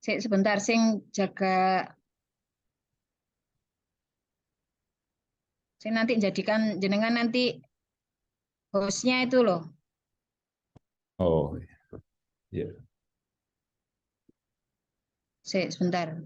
Sebentar, sing jaga, sing nanti jadikan jenengan nanti hostnya itu loh. Oh, iya. Sebentar.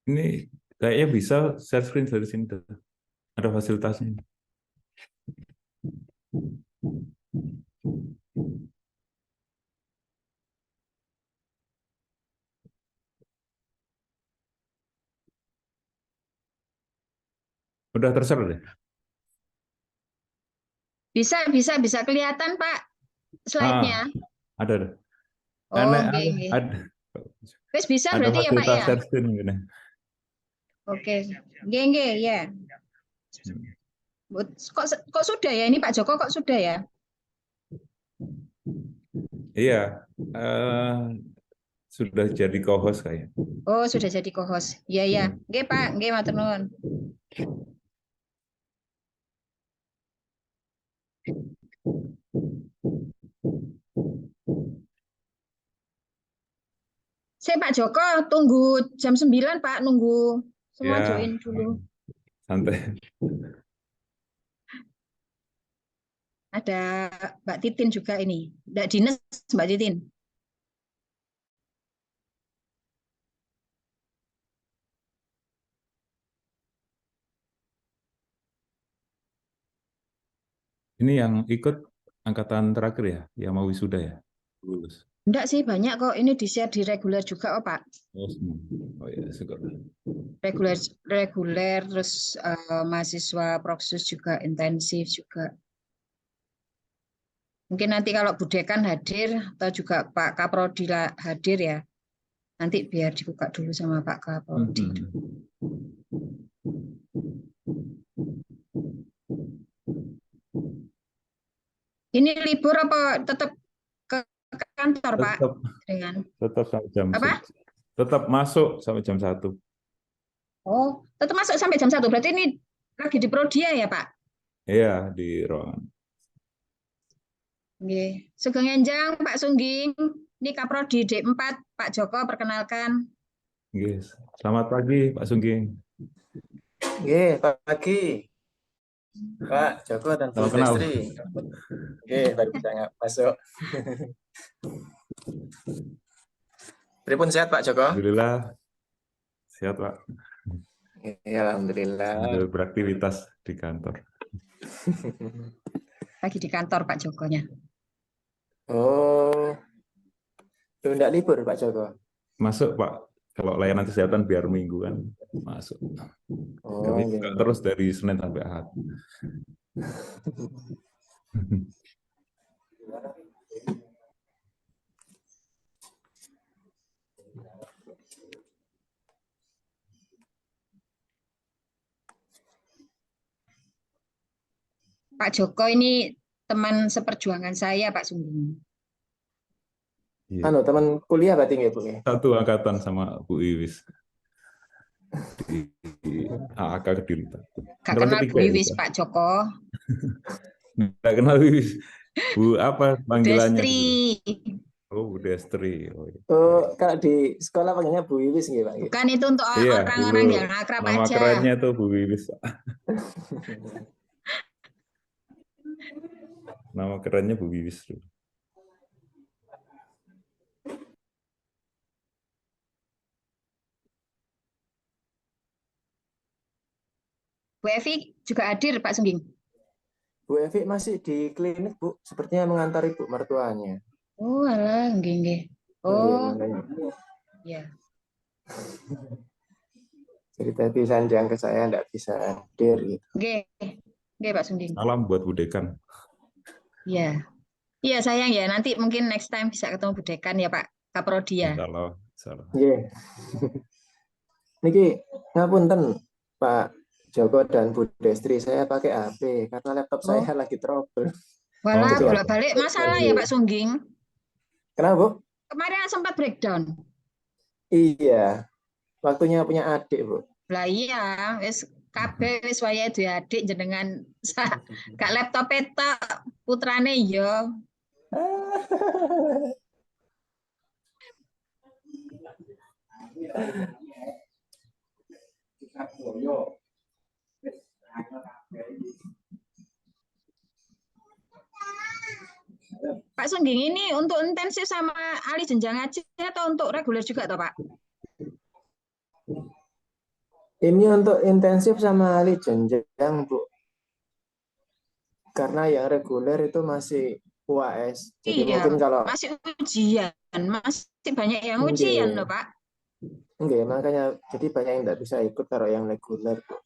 Ini kayaknya bisa share screen dari sini. Ada fasilitasnya. Udah terser deh. Bisa kelihatan Pak slide-nya. Ada. Oh, nggih. Ada. Wis bisa Ada berarti ya Pak fasilitas ya. share screen gini. Oke. Nggih ya. Kok sudah ya ini Pak Joko kok sudah ya? Iya, sudah jadi co-host kayaknya. Oh, sudah jadi co-host. Iya. Nggih Pak, nggih matur nuwun. Saya Pak Joko tunggu jam 9 Pak, nunggu semua Ya, join dulu. santai. Ada Mbak Titin juga ini. Mbak Dines, Mbak Titin. Ini yang ikut angkatan terakhir ya, yang mau wisuda ya? Lulus. Enggak sih, banyak kok. Ini di-share di reguler juga, oh Pak. Oh ya, syukur. Reguler, terus mahasiswa Proksus juga intensif juga. Mungkin nanti kalau Bu Dekan hadir, atau juga Pak Kaprodi hadir ya, nanti biar dibuka dulu sama Pak Kaprodi. Ini libur apa tetap ke kantor, Pak? Tetap sampai jam apa? Tetap masuk sampai jam 1. Oh, tetap masuk sampai jam 1. Berarti ini lagi di Prodia ya, Pak? Iya, di ruangan. Nggih. Sugeng Enjang, Pak Sungging. Ini Kaprodi D4, Pak Joko, perkenalkan. Nggih. Selamat pagi, Pak Sungging. Nggih, pagi. Pak Joko dan Bu Destri. Nggih, baru bisa masuk. Pripun sehat Pak Joko? Alhamdulillah. Sehat, Pak. Ya, alhamdulillah. Beraktivitas di kantor. Lagi di kantor Pak Jokonya. Oh, tidak libur Pak Joko? Masuk Pak, kalau layanan kesehatan biar minggu kan masuk. Kami terus dari Senin sampai Ahad. Pak Joko ini teman seperjuangan saya, Pak Sungging. Anu, teman kuliah berarti nggih, Bu? Satu angkatan sama Bu Iwis. Di AAK Kediri. Gak kenal Bu Iwis, Pak Joko. Gak kenal Iwis. Bu apa panggilannya? Destri. Oh, Bu Bu Destri. Oh, iya. Oh, kalau di sekolah panggilnya Bu Wiwis nggih, Pak? Bukan itu untuk Iya, orang-orang dulu yang akrab nama aja. kerennya tuh Bu Wiwis. Nama kerennya Bu Wiwis dulu. Bu Evi juga hadir, Pak Sungging. Bu Evi masih di klinik, Bu. Sepertinya mengantar ibu mertuanya. Oh, alah, nggih, nggih. Nggih, Oh, makanya. ya. Jadi tadi Sanjang ke saya enggak bisa hadir gitu. Nggih. Nggih, Pak Sungging. Salam buat Bu Dekan. Iya. Iya, sayang ya. Nanti mungkin next time bisa ketemu Bu Dekan ya, Pak Kaprodi ya. Insya Allah. Insya Allah. Nggih. Niki ngapunten Pak Joko dan Bu Destri, saya pakai HP karena laptop Oh. saya lagi trouble. Walah, Oh, bolak-balik masalah ya, Pak Sungging. Kenapa, Bu? Kemarin sempat breakdown. Iya. Waktunya punya adik, Bu. Lah iya, wis kabeh wis wayahe duwe adik jenengan gak laptop tok putrane ya. Pak Sungging ini untuk intensif sama ahli jenjang aja atau untuk reguler juga toh, Pak? Ini untuk intensif sama ahli jenjang, Bu. Karena yang reguler itu masih UAS. Jadi Iya, mungkin kalau masih ujian, masih banyak yang ujian loh, Pak. enggak, makanya jadi banyak yang tidak bisa ikut kalau yang reguler, Bu.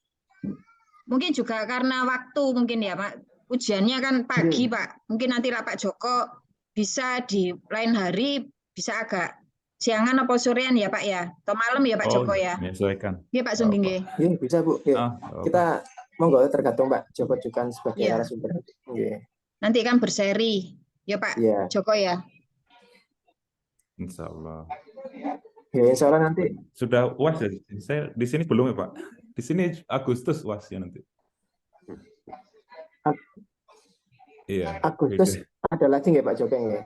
Mungkin juga karena waktu mungkin ya, Pak. Ujiannya kan pagi, Pak. Mungkin nanti lah Pak Joko bisa di lain hari bisa agak siangan apa sorean ya, Pak ya? Atau malam ya, Pak Oh, Joko ya? menyesuaikan. Iya, Pak Nggak Sungging. apa. Nggih. Iya, bisa, Bu. Iya. Ah, nggak apa. Kita monggo tergantung Pak Joko juga sebagai Iya. narasumber. Iya. Nanti kan berseri. Ya, Pak Iya. Joko ya. Insya Allah. Ya, insya Allah nanti Sudah UAS ya? Saya di sini belum ya, Pak. Di sini Agustus UASnya nanti. Iya. Agustus beda. ada lagi nggak Pak Joko nggak?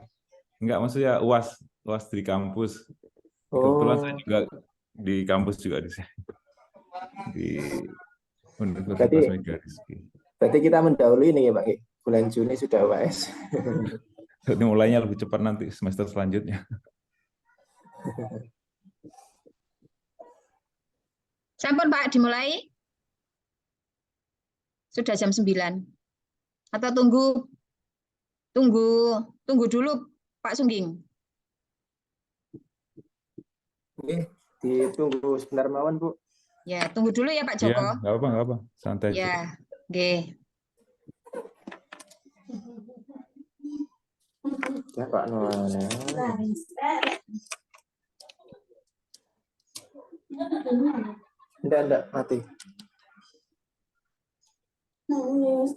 Enggak, maksudnya UAS di kampus. Kebetulan saya Oh, juga di kampus juga di sini. Di Universitas berarti Megariski. berarti kita mendahului nih ya Pak. Bulan Juni sudah UAS. Jadi mulainya lebih cepat nanti semester selanjutnya. Sampun, Pak, dimulai? Sudah jam 9. Atau tunggu dulu Pak Sungging. Oke, ditunggu sebentar mawon Bu. Ya, tunggu dulu ya Pak Iya, Joko. nggak apa. Santai aja. Ya, oke. Ya Pak Noah. Enggak, mati. Nangis,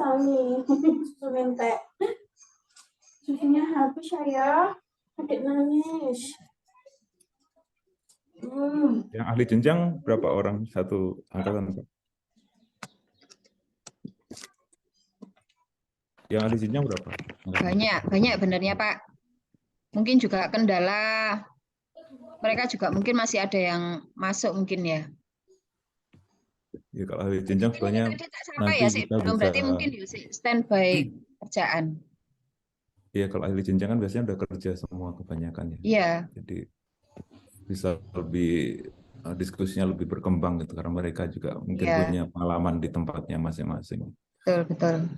susu minta. Susunya habis ya, adik nangis. Yang ahli jenjang berapa orang satu angkatan, Pak? Yang ahli jenjang berapa? Banyak benernya Pak. Mungkin juga kendala mereka juga mungkin masih ada yang masuk mungkin ya. Ya, kalau ahli jenjang sebenarnya Tadi tak sampai nanti ya sih, kita belum bisa. berarti mungkin ya sih standby kerjaan. Iya, kalau ahli jenjang kan biasanya udah kerja semua kebanyakan ya. Iya. Jadi bisa lebih diskusinya lebih berkembang gitu karena mereka juga mungkin Iya. punya pengalaman di tempatnya masing-masing. Betul.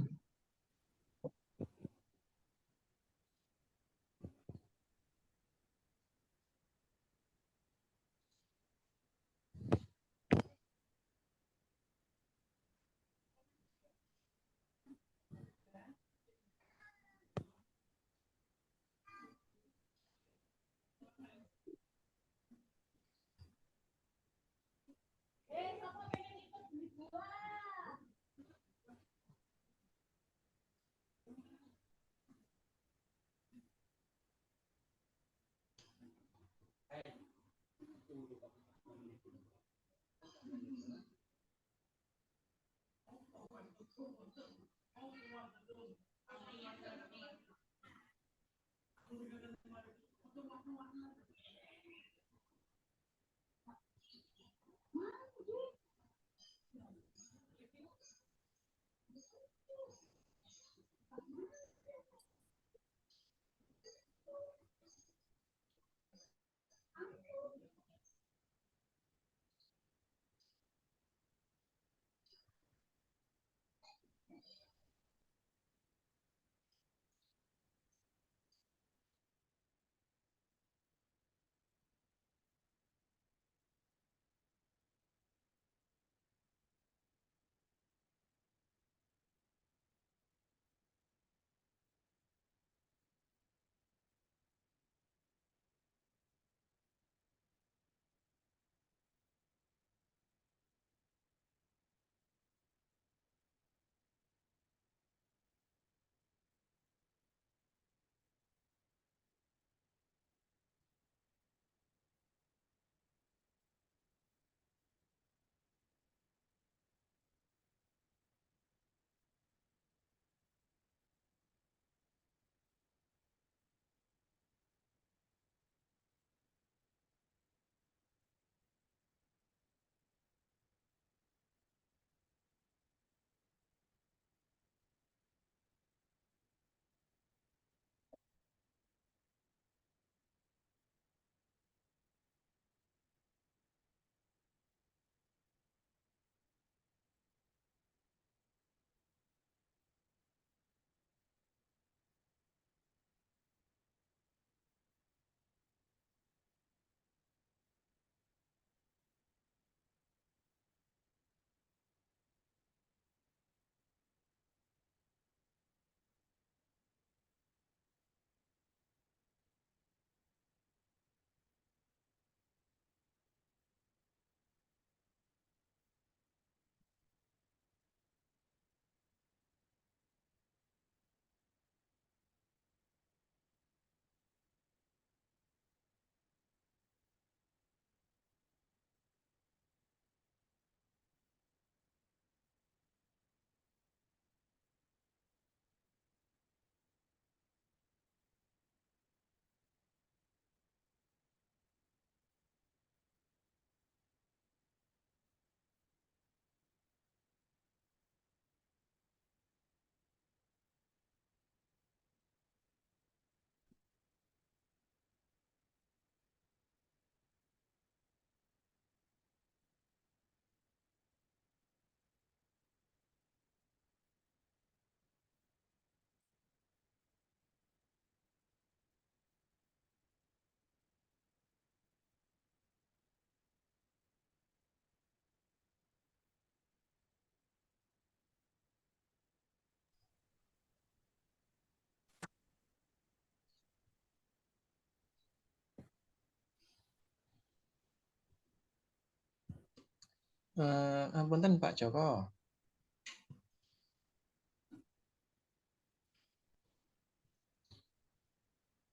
Ampunten Pak Joko.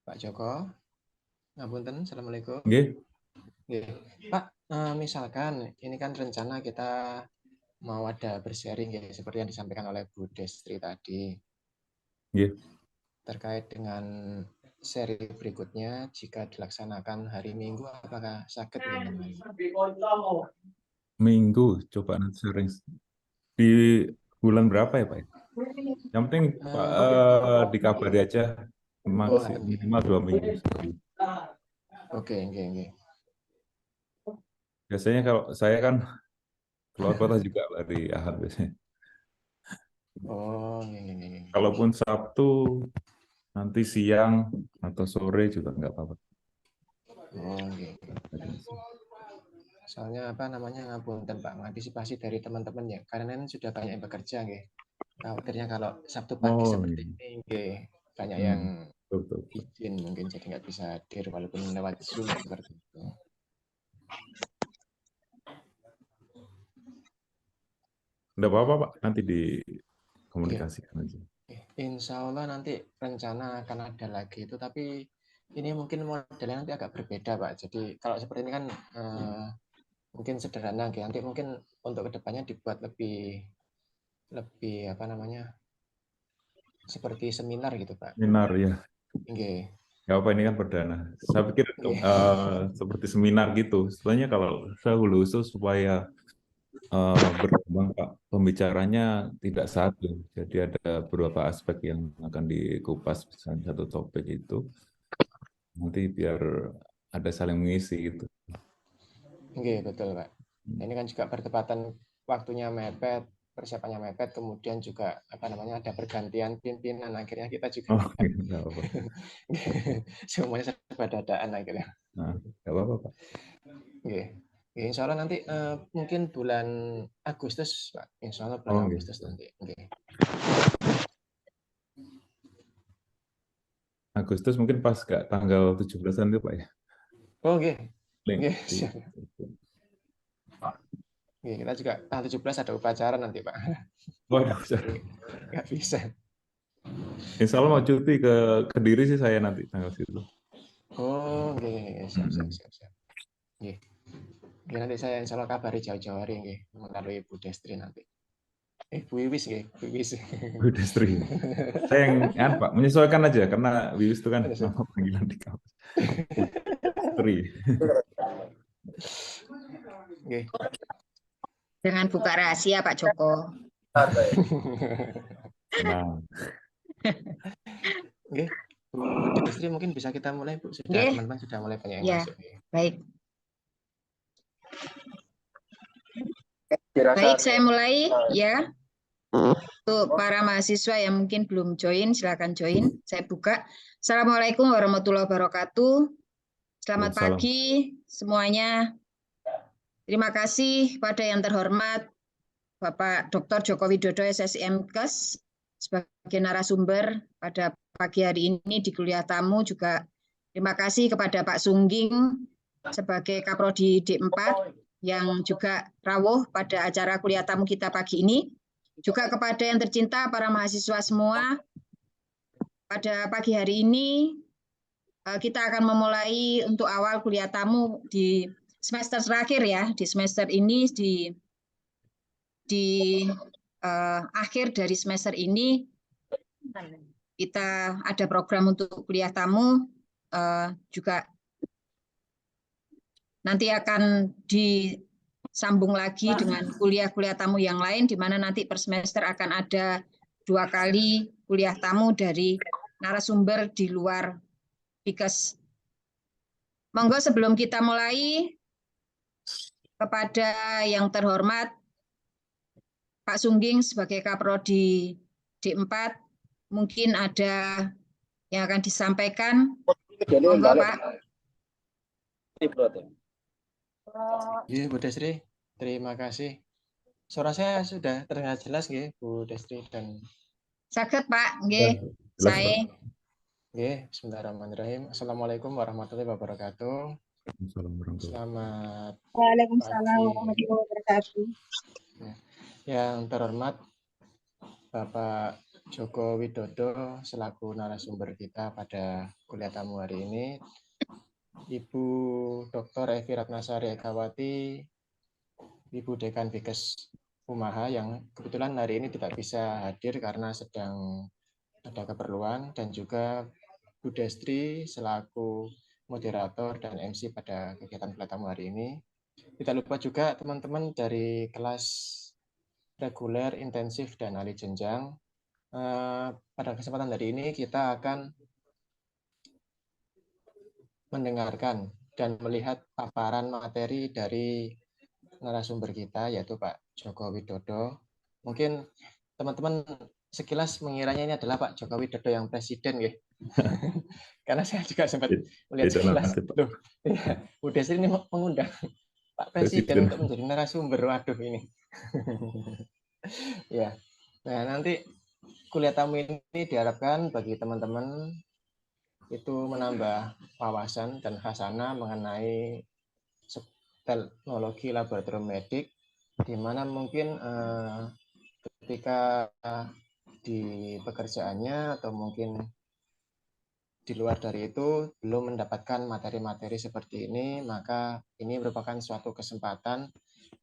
Pak Joko. Ngapunten, Assalamualaikum. Nggih. Nggih. Pak, misalkan ini kan rencana kita mau ada bersharing ya, seperti yang disampaikan oleh Bu Destri tadi. Nggih. Terkait dengan seri berikutnya, jika dilaksanakan hari Minggu, apakah sakit ini? Minggu, coba nanti sering. Di bulan berapa ya, Pak? Yang penting Pak dikabari aja minimal 2 minggu. Oke, oke. Biasanya kalau saya kan keluar kota juga dari Ahad biasanya. Oh, iya. Kalaupun Sabtu nanti siang atau sore juga nggak apa-apa. Oh, iya. Soalnya apa namanya, ngapunten Pak, mengantisipasi dari teman-teman ya, karena ini sudah banyak yang bekerja nggih. Khawatirnya kalau Sabtu pagi seperti ini nggih, banyak yang betul. izin mungkin jadi nggak bisa hadir walaupun lewat Zoom seperti itu. Nggak apa-apa Pak, nanti dikomunikasikan aja. Insya Allah nanti rencana akan ada lagi itu, tapi ini mungkin modelnya nanti agak berbeda Pak. Jadi kalau seperti ini kan mungkin sederhana, nanti mungkin untuk kedepannya dibuat lebih apa namanya, seperti seminar gitu Pak. Seminar ya. Nggih. nggak apa ini kan perdana. Saya pikir Oke. seperti seminar gitu. Sebenarnya kalau saya khusus supaya berkembang Pak, pembicaranya tidak satu. Jadi ada beberapa aspek yang akan dikupas misalnya satu topik itu. Nanti biar ada saling mengisi gitu. Oke, betul, Pak. Nah, ini kan juga bertepatan waktunya mepet, persiapannya mepet, kemudian juga apa namanya ada pergantian pimpinan, akhirnya kita juga Oh, nggak apa-apa. semuanya serba dadaan akhirnya. Nah, nggak apa-apa Pak. Oke. Oke, insya Allah nanti mungkin bulan Agustus, Pak. Insya Allah Oh, bulan gitu. Agustus nanti. Oke. Agustus mungkin pas nggak tanggal 17-an itu Pak ya. Oh, oke. Link Oke, di. siap. Oke, kita juga tanggal 17 ada upacara nanti, Pak. Oh, nggak bisa. Nggak bisa. Insya Allah mau cuti ke Kediri sih saya nanti tanggal situ. Oh, oke, siap, siap, Mm-mm. siap, siap. Oke. Oke, nanti saya insya Allah kabari jauh-jauh hari nggih, melalui Bu Destri nanti. Bu Iwis nggih, Bu Iwis. Udah sering. Saya yang Pak menyesuaikan aja karena Wiwis itu kan nama panggilan di kampus. Putri. Oke. Jangan buka rahasia Pak Joko. Nah, Oke. Bu Destri mungkin bisa kita mulai, Bu. Sudah Nggih. teman-teman sudah mulai banyak yang Ya. masuk. Baik. Baik, saya mulai ya. Untuk para mahasiswa yang mungkin belum join, silakan join. Saya buka. Assalamualaikum warahmatullahi wabarakatuh. Selamat Waalaikumsalam. pagi semuanya. Terima kasih pada yang terhormat Bapak Dr. Joko Widodo SSIMKes sebagai narasumber pada pagi hari ini di kuliah tamu. Juga terima kasih kepada Pak Sungging sebagai Kaprodi D4 yang juga rawuh pada acara kuliah tamu kita pagi ini. Juga kepada yang tercinta para mahasiswa semua, pada pagi hari ini kita akan memulai untuk awal kuliah tamu di semester terakhir ya, di semester ini di akhir dari semester ini kita ada program untuk kuliah tamu juga nanti akan disambung lagi dengan kuliah-kuliah tamu yang lain, di mana nanti per semester akan ada 2 kali kuliah tamu dari narasumber di luar PIKes. Monggo sebelum kita mulai, kepada yang terhormat Pak Sungging sebagai Kaprodi D4, mungkin ada yang akan disampaikan. Monggo Pak. Iya, Bu Destri. Terima kasih. Suara saya sudah terdengar jelas nggih, Bu Destri dan Saged Pak, nggih. Jelas, Saya. Pak. nggih, bismillahirrahmanirrahim. Assalamualaikum warahmatullahi wabarakatuh. Selamat Waalaikumsalam pagi. warahmatullahi wabarakatuh. Yang terhormat Bapak Joko Widodo selaku narasumber kita pada kuliah tamu hari ini, Ibu Dr. Evi Ratnasari Ekawati, Ibu Dekan Bikes Umaha yang kebetulan hari ini tidak bisa hadir karena sedang ada keperluan, dan juga Bu Destri selaku moderator dan MC pada kegiatan kuliah tamu hari ini. Tidak lupa juga teman-teman dari kelas reguler, intensif, dan ahli jenjang. Pada kesempatan hari ini kita akan mendengarkan dan melihat paparan materi dari narasumber kita, yaitu Pak Joko Widodo. Mungkin teman-teman sekilas mengiranya ini adalah Pak Joko Widodo yang presiden, ya. Karena saya juga sempat melihat sekilas, loh, ya, Bu Destri ini mengundang Pak Presiden untuk menjadi narasumber, waduh ini. Ya, nah nanti kuliah tamu ini diharapkan bagi teman-teman itu menambah wawasan dan khasanah mengenai teknologi laboratorium medik, di mana mungkin ketika di pekerjaannya atau mungkin di luar dari itu belum mendapatkan materi-materi seperti ini, maka ini merupakan suatu kesempatan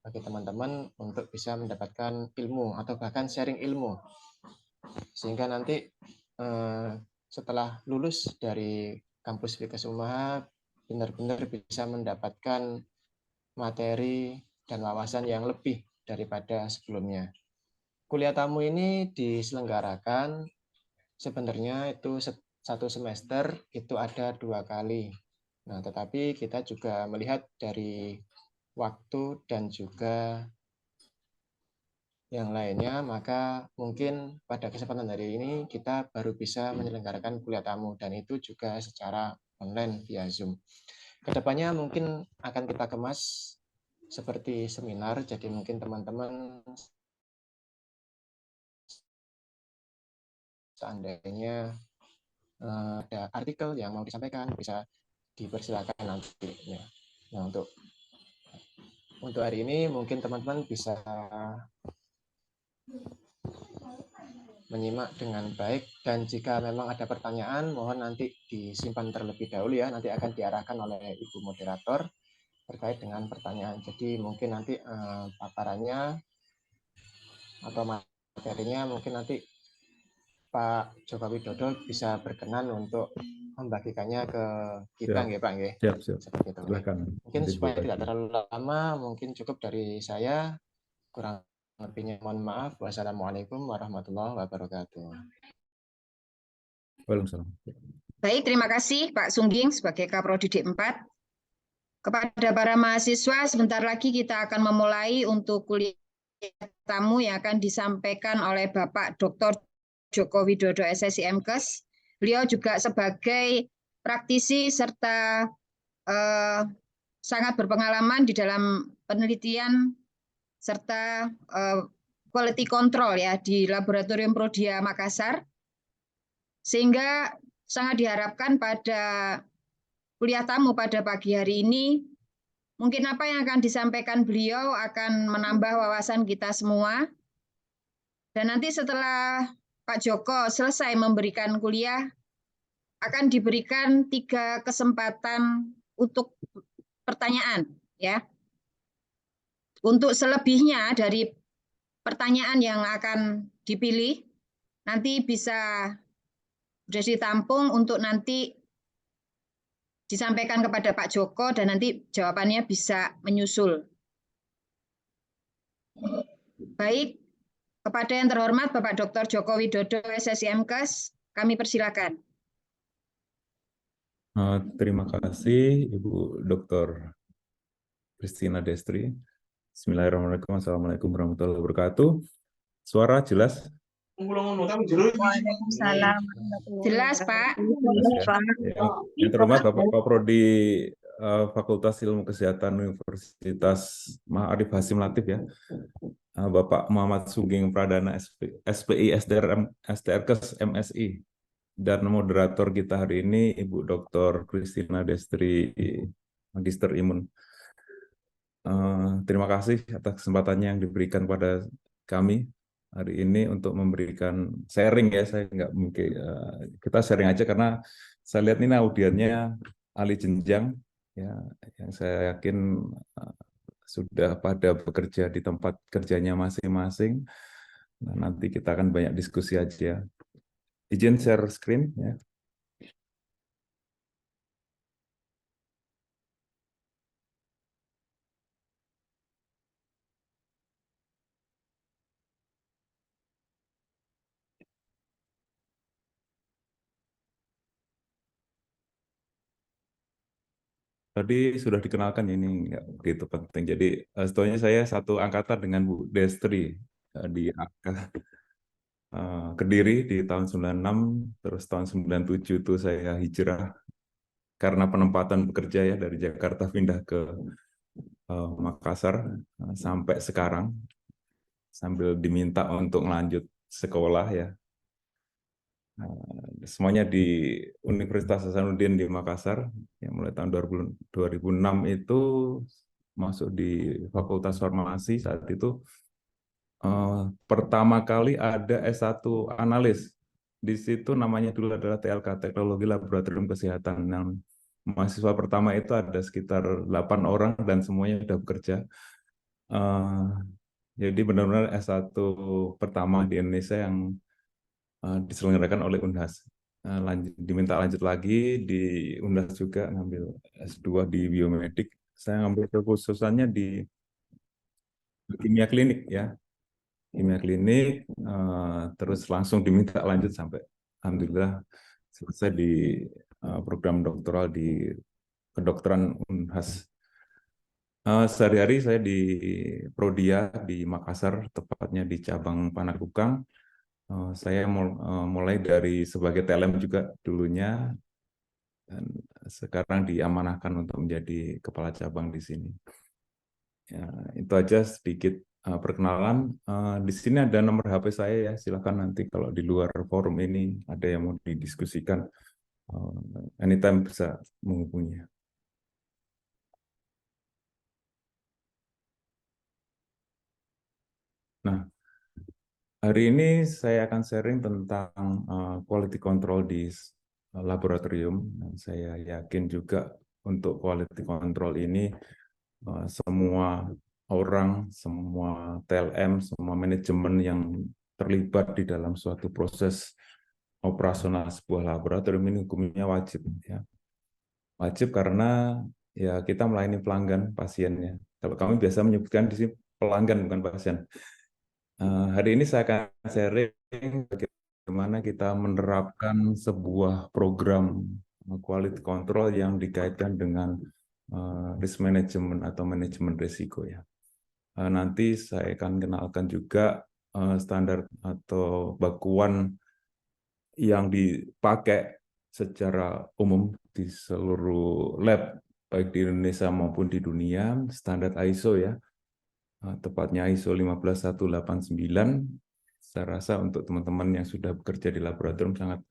bagi teman-teman untuk bisa mendapatkan ilmu atau bahkan sharing ilmu, sehingga nanti setelah lulus dari kampus Bikesuma benar-benar bisa mendapatkan materi dan wawasan yang lebih daripada sebelumnya. Kuliah tamu ini diselenggarakan sebenarnya itu satu semester itu ada 2 kali. Nah, tetapi kita juga melihat dari waktu dan juga yang lainnya, maka mungkin pada kesempatan hari ini kita baru bisa menyelenggarakan kuliah tamu, dan itu juga secara online via Zoom. Kedepannya mungkin akan kita kemas seperti seminar, jadi mungkin teman-teman seandainya ada artikel yang mau disampaikan bisa dipersilakan nanti. Nah, untuk hari ini mungkin teman-teman bisa menyimak dengan baik, dan jika memang ada pertanyaan mohon nanti disimpan terlebih dahulu ya, nanti akan diarahkan oleh Ibu Moderator terkait dengan pertanyaan. Jadi mungkin nanti paparannya atau materinya mungkin nanti Pak Joko Widodo bisa berkenan untuk membagikannya ke kita, nggih Pak, nggih. Siap. Seperti itu. Silakan. Mungkin supaya tidak terlalu lama, mungkin cukup dari saya. Kurang lebihnya mohon maaf. Wassalamualaikum warahmatullahi wabarakatuh. Waalaikumsalam. Baik, terima kasih Pak Sungging sebagai Kaprodi D4. Kepada para mahasiswa, sebentar lagi kita akan memulai untuk kuliah tamu yang akan disampaikan oleh Bapak Dr. Joko Widodo SSI MKes. Beliau juga sebagai praktisi serta sangat berpengalaman di dalam penelitian serta quality control ya di Laboratorium Prodia Makassar, sehingga sangat diharapkan pada kuliah tamu pada pagi hari ini mungkin apa yang akan disampaikan beliau akan menambah wawasan kita semua. Dan nanti setelah Pak Joko selesai memberikan kuliah, akan diberikan 3 kesempatan untuk pertanyaan ya. Untuk selebihnya dari pertanyaan yang akan dipilih nanti bisa sudah ditampung untuk nanti disampaikan kepada Pak Joko dan nanti jawabannya bisa menyusul. Baik, kepada yang terhormat Bapak Dr. Joko Widodo SSI MKes, kami persilakan. Terima kasih Ibu Dr. Christina Destri. Bismillahirrahmanirrahim. Assalamualaikum warahmatullahi wabarakatuh. Suara jelas? Waalaikumsalam. Jelas, Pak. Yang terhormat Bapak Kaprodi Fakultas Ilmu Kesehatan Universitas Ma'arif Hasyim Latif ya. Bapak Muhammad Sungging Pradana SPI SDRkes MSI. Dan moderator kita hari ini Ibu Dr. Christina Destri, Magister Imun. Terima kasih atas kesempatannya yang diberikan pada kami hari ini untuk memberikan sharing ya. Saya nggak mungkin kita sharing aja karena saya lihat ini audiennya ahli jenjang ya, yang saya yakin sudah pada bekerja di tempat kerjanya masing-masing. Nah, nanti kita akan banyak diskusi aja. Izin share screen ya. Tadi sudah dikenalkan, ini nggak begitu penting. Jadi sebetulnya saya satu angkatan dengan Bu Destri di Kediri di tahun 96, terus tahun 97 itu saya hijrah karena penempatan bekerja ya dari Jakarta pindah ke Makassar sampai sekarang sambil diminta untuk lanjut sekolah ya. Semuanya di Universitas Hasanuddin di Makassar, yang mulai tahun 2006 itu masuk di Fakultas Farmasi. Saat itu pertama kali ada S1 analis. Di situ namanya dulu adalah TLK, Teknologi Laboratorium Kesehatan. Yang mahasiswa pertama itu ada sekitar 8 orang dan semuanya sudah bekerja. Jadi benar-benar S1 pertama di Indonesia yang diselenggarakan oleh Unhas. diminta lanjut lagi di UNDAS juga ngambil S2 di biomedik. Saya ngambil kekhususannya di kimia klinik ya, kimia klinik, terus langsung diminta lanjut sampai alhamdulillah selesai di program doktoral di kedokteran Unhas. Sehari-hari saya di Prodia di Makassar, tepatnya di cabang Panakukang. Saya mulai dari sebagai TLM juga dulunya, dan sekarang diamanahkan untuk menjadi kepala cabang di sini. Ya, itu aja sedikit perkenalan. Di sini ada nomor HP saya ya, silakan nanti kalau di luar forum ini ada yang mau didiskusikan, anytime bisa menghubungi. Nah, hari ini saya akan sharing tentang quality control di laboratorium. Saya yakin juga untuk quality control ini semua orang, semua TLM, semua manajemen yang terlibat di dalam suatu proses operasional sebuah laboratorium ini hukumnya wajib. Ya. Wajib karena ya kita melayani pelanggan pasiennya. Kalau kami biasa menyebutkan di sini pelanggan bukan pasien. Hari ini saya akan sharing bagaimana kita menerapkan sebuah program quality control yang dikaitkan dengan risk management atau manajemen risiko ya. Nanti saya akan kenalkan juga standar atau bakuan yang dipakai secara umum di seluruh lab baik di Indonesia maupun di dunia, standar ISO ya. Tepatnya ISO 15189. Saya rasa untuk teman-teman yang sudah bekerja di laboratorium sangat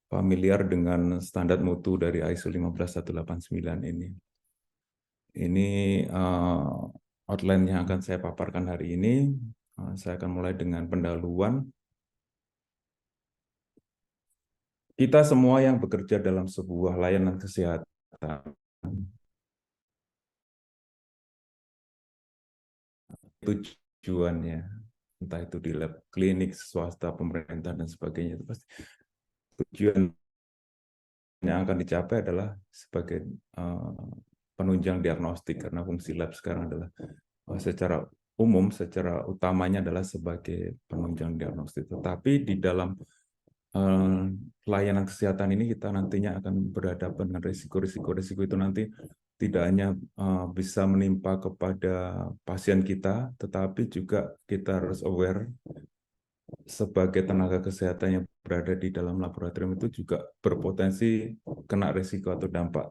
familiar dengan standar mutu dari ISO 15189 ini. Ini outline yang akan saya paparkan hari ini. Saya akan mulai dengan pendahuluan. Kita semua yang bekerja dalam sebuah layanan kesehatan tujuannya, entah itu di lab klinik, swasta, pemerintah, dan sebagainya, itu pasti tujuan yang akan dicapai adalah sebagai penunjang diagnostik, karena fungsi lab sekarang adalah secara umum, secara utamanya adalah sebagai penunjang diagnostik. Tetapi di dalam layanan kesehatan ini kita nantinya akan berhadapan dengan risiko-risiko itu nanti tidak hanya bisa menimpa kepada pasien kita, tetapi juga kita harus aware sebagai tenaga kesehatan yang berada di dalam laboratorium itu juga berpotensi kena risiko atau dampak.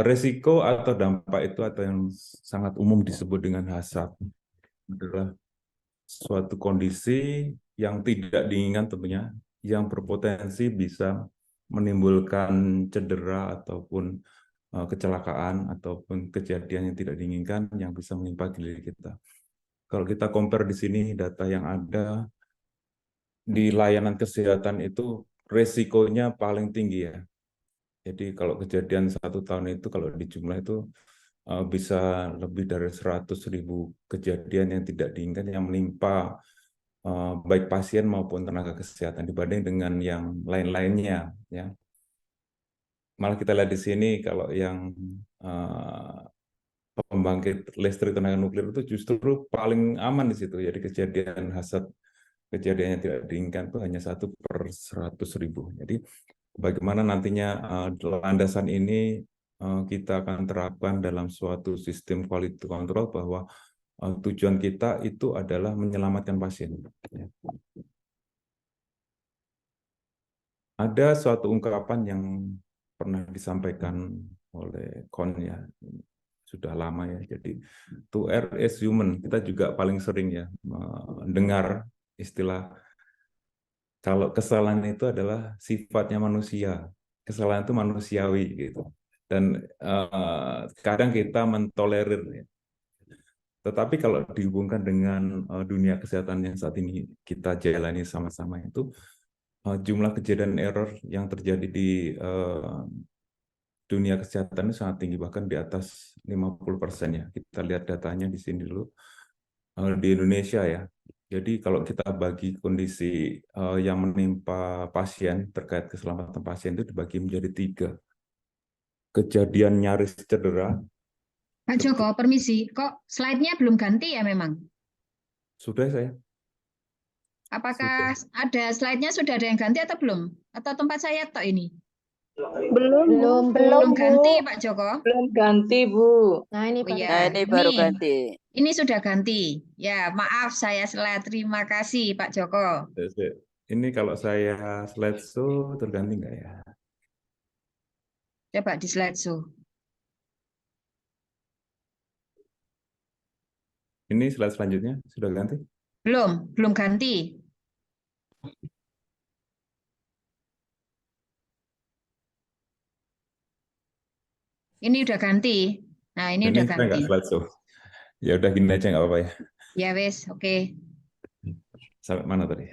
Risiko atau dampak itu atau yang sangat umum disebut dengan hazard adalah suatu kondisi yang tidak diinginkan tentunya, yang berpotensi bisa menimbulkan cedera ataupun kecelakaan ataupun kejadian yang tidak diinginkan yang bisa menimpa diri kita. Kalau kita compare di sini data yang ada di layanan kesehatan itu resikonya paling tinggi ya. Jadi kalau kejadian 1 tahun itu kalau di jumlah itu bisa lebih dari 100.000 kejadian yang tidak diinginkan yang menimpa baik pasien maupun tenaga kesehatan dibanding dengan yang lain-lainnya ya. Malah kita lihat di sini kalau yang pembangkit listrik tenaga nuklir itu justru paling aman di situ. Jadi kejadian hazard, kejadian yang tidak diinginkan itu hanya 1/100.000. Jadi bagaimana nantinya landasan ini kita akan terapkan dalam suatu sistem quality control bahwa tujuan kita itu adalah menyelamatkan pasien. Ada suatu ungkapan yang pernah disampaikan oleh Kohn ya, sudah lama ya. Jadi to err is human. Kita juga paling sering ya mendengar istilah kalau kesalahan itu adalah sifatnya manusia. Kesalahan itu manusiawi gitu. Dan kadang kita mentolerir ya. Tetapi kalau dihubungkan dengan dunia kesehatan yang saat ini kita jalani sama-sama itu, jumlah kejadian error yang terjadi di dunia kesehatan itu sangat tinggi, bahkan di atas 50% ya. Kita lihat datanya di sini dulu. Di Indonesia ya, Jadi kalau kita bagi kondisi yang menimpa pasien terkait keselamatan pasien itu dibagi menjadi 3. Kejadian nyaris cedera. Pak Joko, permisi, kok slide-nya belum ganti ya memang? Sudah saya. Apakah ada slide-nya sudah ada yang ganti atau belum? Atau tempat saya tok ini? Belum, Belum Bu. ganti, Pak Joko? Belum ganti, Bu. Oh Nah, iya, ini baru ganti. ini sudah ganti. Ya, maaf saya salah. Terima kasih Pak Joko. Ini kalau saya slideshow terganti nggak ya? Coba di slideshow. Ini slide selanjutnya sudah ganti? Belum ganti. Ini udah ganti. Nah, ini udah saya ganti. nggak slideshow. Ya udah gini aja nggak apa-apa ya. Ya wes, oke. Sampai mana tadi?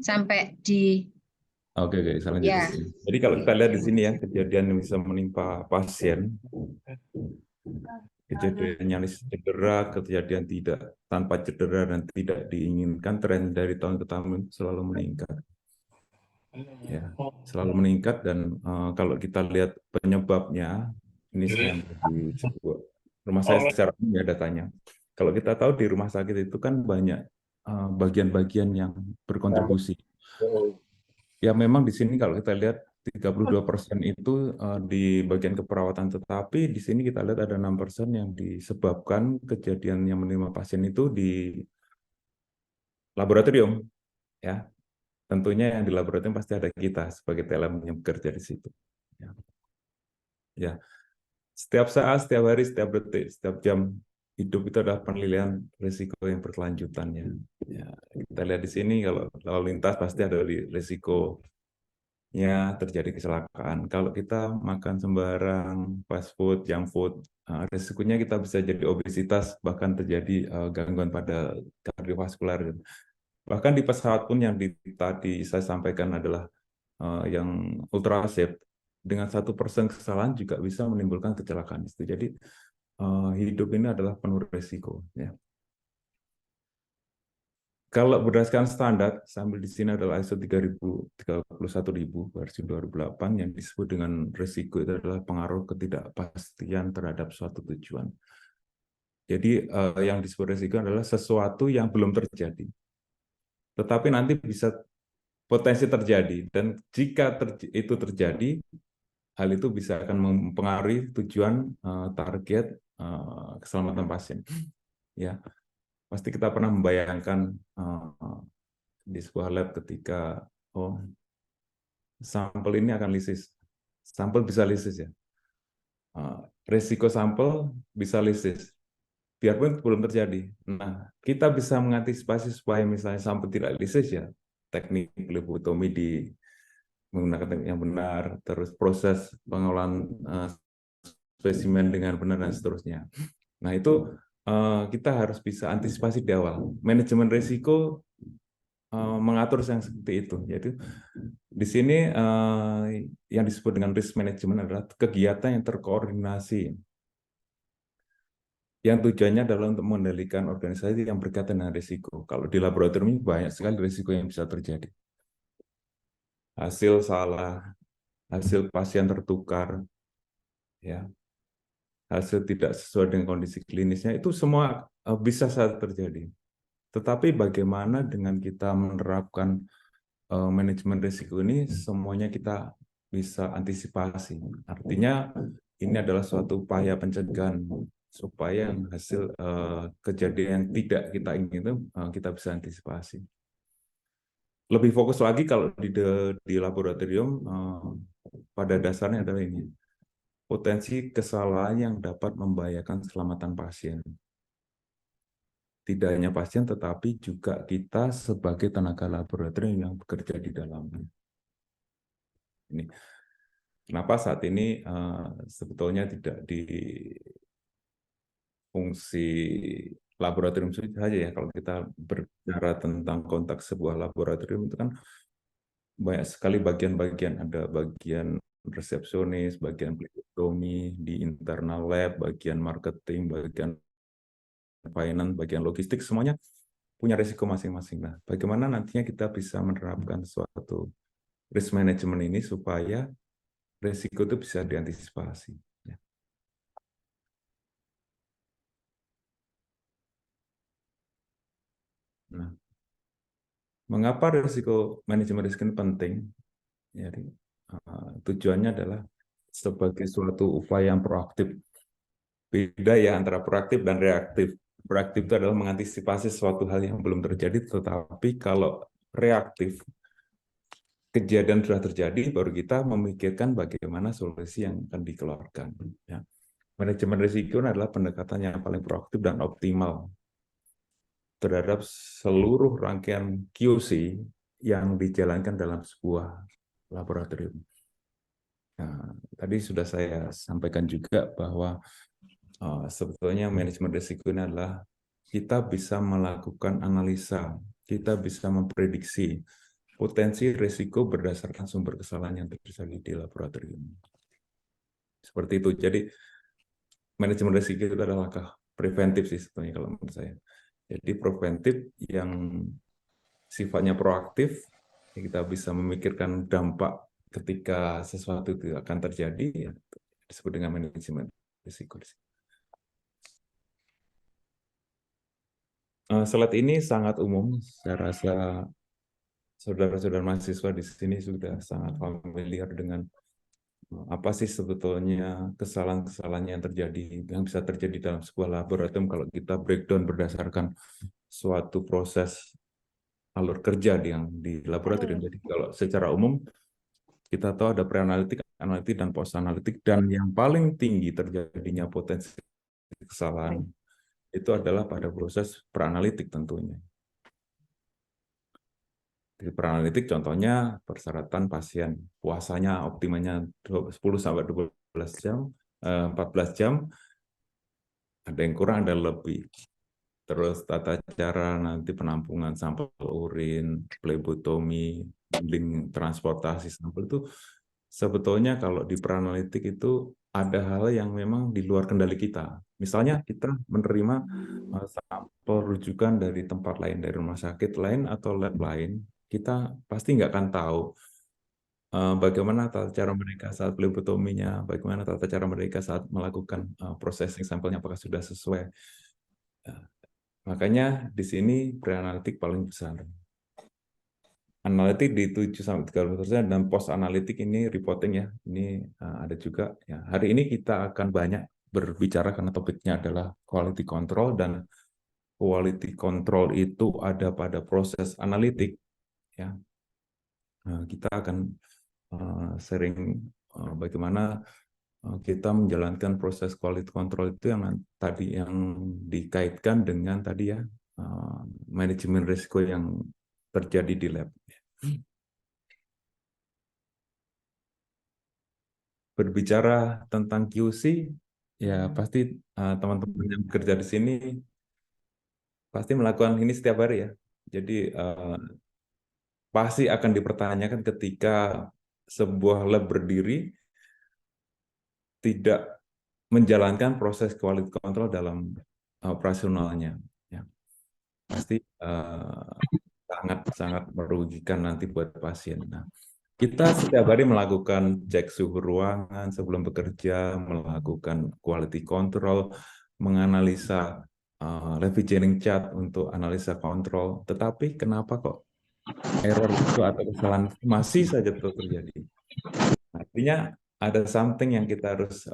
Sampai di Oke, selanjutnya. ya. Jadi kalau kita lihat di sini ya, kejadian yang bisa menimpa pasien, kejadian nyaris cedera, kejadian tidak tanpa cedera dan tidak diinginkan, tren dari tahun ke tahun selalu meningkat. Ya, selalu meningkat dan kalau kita lihat penyebabnya, ini sedang di sebuah rumah saya secara umum ya datanya. Kalau kita tahu di rumah sakit itu kan banyak bagian-bagian yang berkontribusi. Ya memang di sini kalau kita lihat 32% itu di bagian keperawatan, tetapi di sini kita lihat ada 6% yang disebabkan kejadian yang menimpa pasien itu di laboratorium. Ya, tentunya yang di laboratorium pasti ada kita sebagai TLM yang bekerja di situ. Ya, setiap saat, setiap hari, setiap detik, setiap jam hidup itu adalah penilaian risiko yang berkelanjutan ya. Ya, kita lihat di sini kalau lalu lintas pasti ada risikonya terjadi kecelakaan. Kalau kita makan sembarang fast food, junk food, risikonya kita bisa jadi obesitas, bahkan terjadi gangguan pada kardiovaskular. Bahkan di pesawat pun yang tadi saya sampaikan adalah yang ultra safe, dengan 1% kesalahan juga bisa menimbulkan kecelakaan itu. Jadi hidup ini adalah penuh risiko. Ya. Kalau berdasarkan standar, sambil di sini adalah ISO 31000 versi 2008 yang disebut dengan risiko itu adalah pengaruh ketidakpastian terhadap suatu tujuan. Jadi yang disebut risiko adalah sesuatu yang belum terjadi, tetapi nanti bisa potensi terjadi, dan jika itu terjadi, hal itu bisa akan mempengaruhi tujuan, target, keselamatan pasien. Ya, pasti kita pernah membayangkan di sebuah lab ketika sampel ini akan lisis, sampel bisa lisis ya, risiko sampel bisa lisis, biarpun belum terjadi. Nah, kita bisa mengantisipasi supaya misalnya sampel tidak lisis ya, teknik phlebotomi menggunakan teknik yang benar, terus proses pengolahan spesimen dengan benar dan seterusnya. Nah itu kita harus bisa antisipasi di awal. Manajemen risiko mengatur yang seperti itu. Yaitu di sini yang disebut dengan risk management adalah kegiatan yang terkoordinasi, yang tujuannya adalah untuk mengendalikan organisasi yang berkaitan dengan risiko. Kalau di laboratorium ini banyak sekali risiko yang bisa terjadi. Hasil salah, hasil pasien tertukar, ya, hasil tidak sesuai dengan kondisi klinisnya, itu semua bisa saja terjadi. Tetapi bagaimana dengan kita menerapkan manajemen risiko ini, semuanya kita bisa antisipasi. Artinya ini adalah suatu upaya pencegahan supaya hasil kejadian yang tidak kita ingin itu kita bisa antisipasi. Lebih fokus lagi kalau di laboratorium, pada dasarnya adalah ini, potensi kesalahan yang dapat membahayakan keselamatan pasien. Tidak hanya pasien, tetapi juga kita sebagai tenaga laboratorium yang bekerja di dalamnya. Ini kenapa saat ini sebetulnya tidak di fungsi laboratorium saja ya. Kalau kita berbicara tentang konteks sebuah laboratorium itu kan banyak sekali bagian-bagian, ada bagian resepsionis, bagian phlebotomi, di internal lab, bagian marketing, bagian finance, bagian logistik, semuanya punya risiko masing-masing. Nah, bagaimana nantinya kita bisa menerapkan suatu risk management ini supaya risiko itu bisa diantisipasi. Ya. Nah, mengapa risiko manajemen risiko ini penting? Jadi, tujuannya adalah sebagai suatu upaya yang proaktif. Beda ya antara proaktif dan reaktif. Proaktif itu adalah mengantisipasi suatu hal yang belum terjadi, tetapi kalau reaktif, kejadian sudah terjadi, baru kita memikirkan bagaimana solusi yang akan dikeluarkan. Ya. Manajemen risiko adalah pendekatan yang paling proaktif dan optimal terhadap seluruh rangkaian QC yang dijalankan dalam sebuah laboratorium. Nah, tadi sudah saya sampaikan juga bahwa sebetulnya manajemen risiko ini adalah kita bisa melakukan analisa, kita bisa memprediksi potensi risiko berdasarkan sumber kesalahan yang terjadi di laboratorium. Seperti itu. Jadi manajemen risiko itu adalah langkah preventif sih sebetulnya kalau menurut saya. Jadi preventif yang sifatnya proaktif, kita bisa memikirkan dampak ketika sesuatu itu akan terjadi, ya, disebut dengan manajemen risiko. Slide ini sangat umum, saya rasa saudara-saudara mahasiswa di sini sudah sangat familiar dengan apa sih sebetulnya kesalahan-kesalahan yang terjadi, yang bisa terjadi dalam sebuah laboratorium kalau kita breakdown berdasarkan suatu proses alur kerja yang di laboratorium. Jadi kalau secara umum kita tahu ada pre-analitik, analitik, dan post-analitik, dan yang paling tinggi terjadinya potensi kesalahan itu adalah pada proses pre-analitik tentunya. Di pre-analitik contohnya persyaratan pasien, puasanya optimalnya 10-12 jam, 14 jam, ada yang kurang, ada lebih. Terus tata cara nanti penampungan sampel urin, plebotomi, handling transportasi sampel itu sebetulnya kalau di pre-analitik itu ada hal yang memang di luar kendali kita. Misalnya kita menerima sampel rujukan dari tempat lain, dari rumah sakit lain atau lab lain, kita pasti nggak akan tahu bagaimana tata cara mereka saat plebotominya, bagaimana tata cara mereka saat melakukan processing sampelnya, apakah sudah sesuai. Makanya di sini pre-analitik paling besar. Analitik di 7-30% dan post analitik ini reporting ya. Ini ada juga ya. Hari ini kita akan banyak berbicara karena topiknya adalah quality control, dan quality control itu ada pada proses analitik ya. Nah, kita akan sering bagaimana kita menjalankan proses quality control itu yang tadi yang dikaitkan dengan tadi ya manajemen risiko yang terjadi di lab. Berbicara tentang QC, ya pasti teman-teman yang bekerja di sini pasti melakukan ini setiap hari ya. Jadi pasti akan dipertanyakan ketika sebuah lab berdiri tidak menjalankan proses quality control dalam operasionalnya. Ya. Pasti sangat merugikan nanti buat pasien. Nah, kita setiap hari melakukan cek suhu ruangan sebelum bekerja, melakukan quality control, menganalisa level chart untuk analisa kontrol. Tetapi kenapa kok error itu atau kesalahan masih saja terjadi? Artinya ada something yang kita harus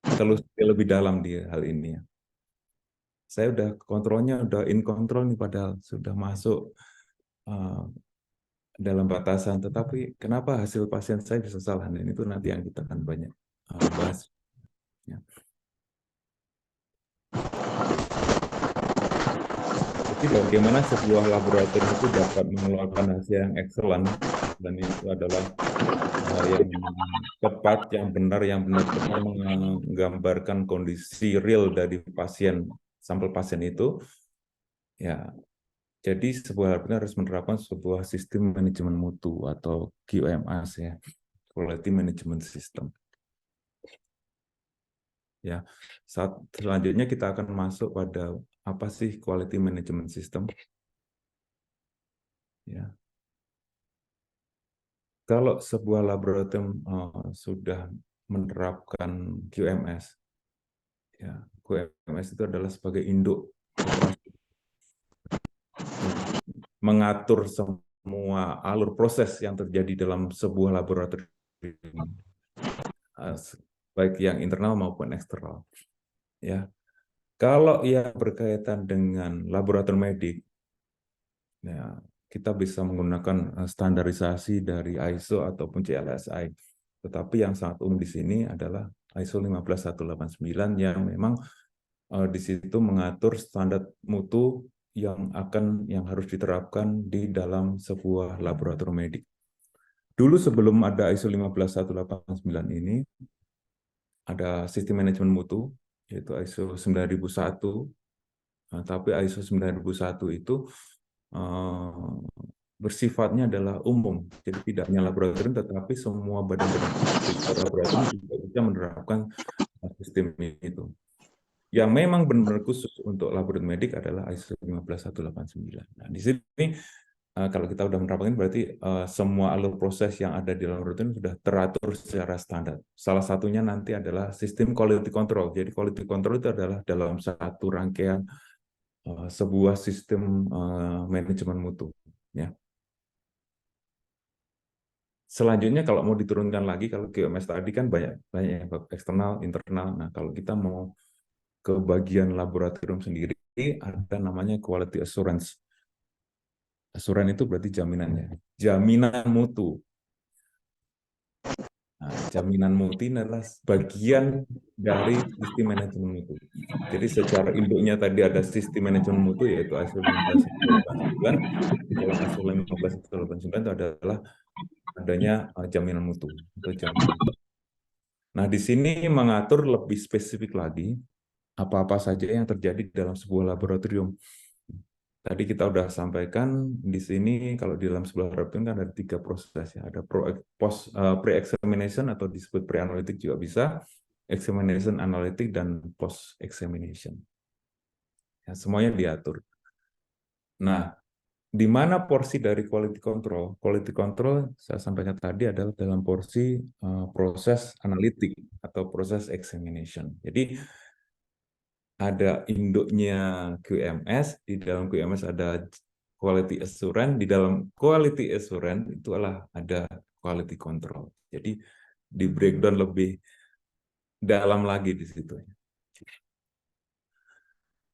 telusuri lebih dalam di hal ini. Saya udah kontrolnya udah in control nih, padahal sudah masuk dalam batasan, tetapi kenapa hasil pasien saya bisa salah? Dan itu nanti yang kita akan banyak bahas. Ya. Jadi bagaimana sebuah laboratorium itu dapat mengeluarkan hasil yang excellent, dan itu adalah yang tepat, yang benar-benar menggambarkan kondisi real dari pasien, sampel pasien itu. Ya, jadi sebuah laboratorium harus menerapkan sebuah sistem manajemen mutu atau QMS ya, Quality Management System. Ya, selanjutnya kita akan masuk pada apa sih quality management system. Ya, kalau sebuah laboratorium sudah menerapkan QMS, ya, QMS itu adalah sebagai induk operasi untuk mengatur semua alur proses yang terjadi dalam sebuah laboratorium, baik yang internal maupun eksternal. Ya, kalau ia berkaitan dengan laboratorium medik, ya, kita bisa menggunakan standarisasi dari ISO ataupun CLSI. Tetapi yang sangat umum di sini adalah ISO 15189 yang memang di situ mengatur standar mutu yang harus diterapkan di dalam sebuah laboratorium medik. Dulu sebelum ada ISO 15189 ini, ada sistem manajemen mutu, yaitu ISO 9001. Nah, tapi ISO 9001 itu bersifatnya adalah umum, jadi tidak hanya laboratorium, tetapi semua badan-badan laboratorium juga bisa menerapkan sistem itu. Yang memang benar-benar khusus untuk laboratorium medik adalah ISO 15189. Nah, di sini kalau kita sudah menerapkan berarti semua alur proses yang ada di laboratorium sudah teratur secara standar. Salah satunya nanti adalah sistem quality control. Jadi quality control itu adalah dalam satu rangkaian sebuah sistem manajemen mutu. Ya. Selanjutnya kalau mau diturunkan lagi, kalau QMS tadi kan banyak eksternal, internal. Nah, kalau kita mau ke bagian laboratorium sendiri, ada namanya quality assurance. Assurance itu berarti jaminannya, jaminan mutu. Nah, jaminan mutu adalah bagian dari sistem manajemen mutu. Jadi secara induknya tadi ada sistem manajemen mutu yaitu ISO 15189. Di dalam ISO 15189 itu adalah adanya jaminan mutu atau jaminan. Nah, di sini mengatur lebih spesifik lagi apa-apa saja yang terjadi dalam sebuah laboratorium. Tadi kita sudah sampaikan di sini kalau di dalam sebuah laboratorium kan ada 3 proses ya. Ada pre-examination atau disebut pre-analytic juga bisa, examination analytic dan post-examination. Ya, semuanya diatur. Nah, di mana porsi dari quality control? Quality control saya sampaikan tadi adalah dalam porsi proses analitik atau proses examination. Jadi ada induknya QMS, di dalam QMS ada quality assurance, di dalam quality assurance itu ada quality control. Jadi di breakdown lebih dalam lagi di situ.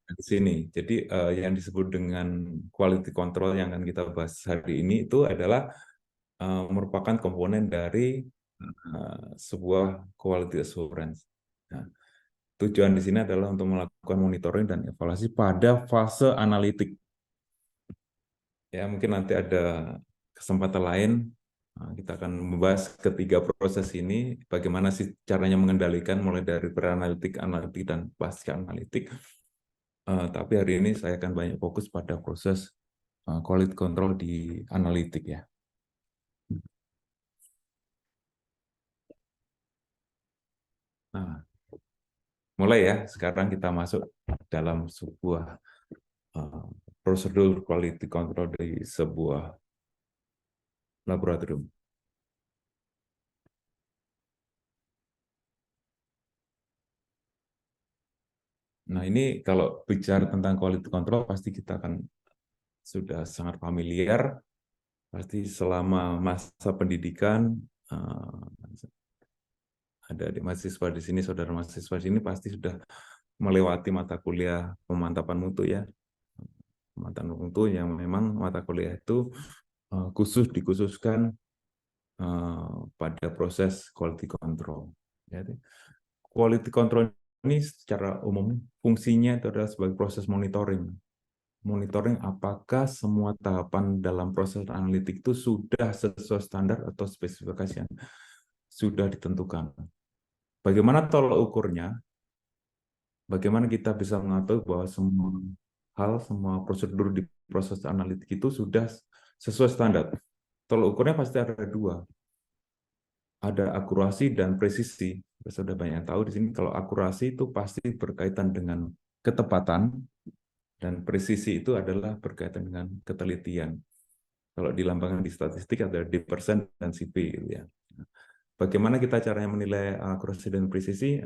Di sini. Jadi yang disebut dengan quality control yang akan kita bahas hari ini itu adalah merupakan komponen dari sebuah quality assurance. Nah, tujuan di sini adalah untuk melakukan monitoring dan evaluasi pada fase analitik. Ya, mungkin nanti ada kesempatan lain kita akan membahas ketiga proses ini, bagaimana sih caranya mengendalikan mulai dari pre-analitik, analitik, dan pasca analitik. Tapi hari ini saya akan banyak fokus pada proses quality control di analitik ya. Nah, mulai ya, sekarang kita masuk dalam sebuah prosedur quality control di sebuah laboratorium. Nah, ini kalau bicara tentang quality control, pasti kita akan sudah sangat familiar. Pasti selama masa pendidikan, ada di mahasiswa di sini, saudara mahasiswa di sini pasti sudah melewati mata kuliah pemantapan mutu ya. Pemantapan mutu yang memang mata kuliah itu dikhususkan pada proses quality control. Jadi, quality control ini secara umum fungsinya itu adalah sebagai proses monitoring. Monitoring apakah semua tahapan dalam proses analitik itu sudah sesuai standar atau spesifikasi yang sudah ditentukan. Bagaimana tolak ukurnya? Bagaimana kita bisa mengatur bahwa semua hal, semua prosedur di proses analitik itu sudah sesuai standar? Tolak ukurnya pasti ada 2. ada akurasi dan presisi. Sudah banyak yang tahu di sini kalau akurasi itu pasti berkaitan dengan ketepatan dan presisi itu adalah berkaitan dengan ketelitian. Kalau dilambangkan di statistik ada D% dan CP gitu ya. Bagaimana kita caranya menilai akurasi dan presisi?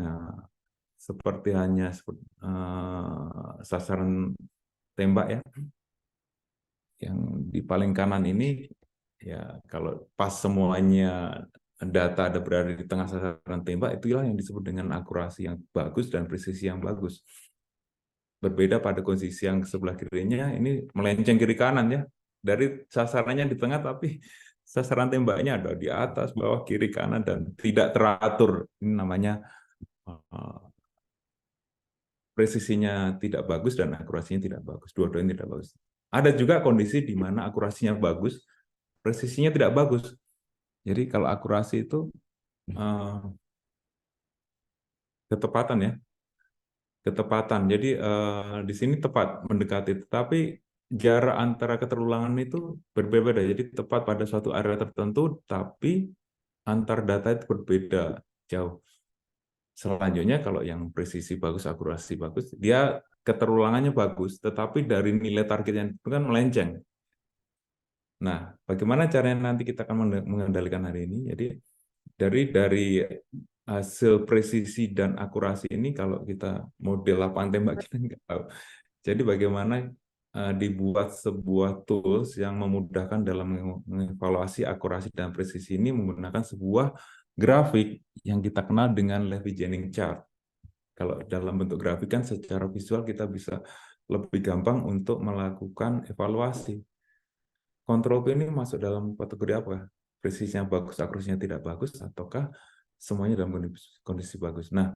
Seperti hanya sasaran tembak ya. Yang di paling kanan ini ya kalau pas semuanya data ada berada di tengah sasaran tembak, itulah yang disebut dengan akurasi yang bagus dan presisi yang bagus. Berbeda pada kondisi yang sebelah kirinya, ini melenceng kiri kanan ya. Dari sasarannya di tengah, tapi sasaran tembaknya ada di atas, bawah, kiri, kanan, dan tidak teratur. Ini namanya presisinya tidak bagus dan akurasinya tidak bagus. Dua-duanya tidak bagus. Ada juga kondisi di mana akurasinya bagus, presisinya tidak bagus. Jadi kalau akurasi itu ketepatan ya, ketepatan. Jadi di sini tepat mendekati, tetapi jarak antara keterulangan itu berbeda. Jadi tepat pada suatu area tertentu, tapi antar data itu berbeda jauh. Selanjutnya kalau yang presisi bagus, akurasi bagus, dia keterulangannya bagus, tetapi dari nilai targetnya itu kan melenceng. Nah, bagaimana caranya nanti kita akan mengendalikan hari ini? Jadi dari hasil presisi dan akurasi ini, kalau kita model lapangan tembak kita nggak tahu. Jadi bagaimana dibuat sebuah tools yang memudahkan dalam mengevaluasi akurasi dan presisi ini menggunakan sebuah grafik yang kita kenal dengan Levy-Jennings chart. Kalau dalam bentuk grafik kan secara visual kita bisa lebih gampang untuk melakukan evaluasi. Kontrol P ini masuk dalam kategori apa? Presisinya bagus, akurasinya tidak bagus, ataukah semuanya dalam kondisi bagus? Nah,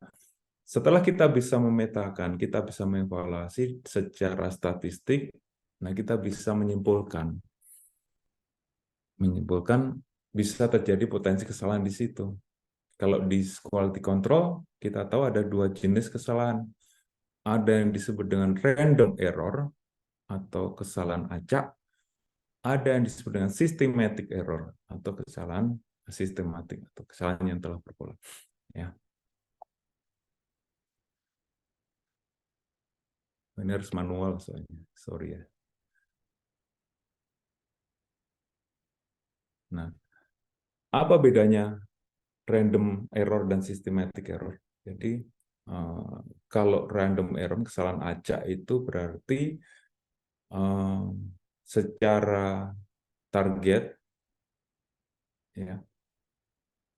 setelah kita bisa memetakan, kita bisa mengevaluasi secara statistik, nah kita bisa menyimpulkan bisa terjadi potensi kesalahan di situ. Kalau di quality control, kita tahu ada dua jenis kesalahan. Ada yang disebut dengan random error atau kesalahan acak, ada yang disebut dengan systematic error atau kesalahan sistematik atau kesalahan yang telah berulang. Ya. Ini harus manual soalnya, sorry ya. Nah, apa bedanya random error dan systematic error? Jadi kalau random error, kesalahan acak itu berarti secara target ya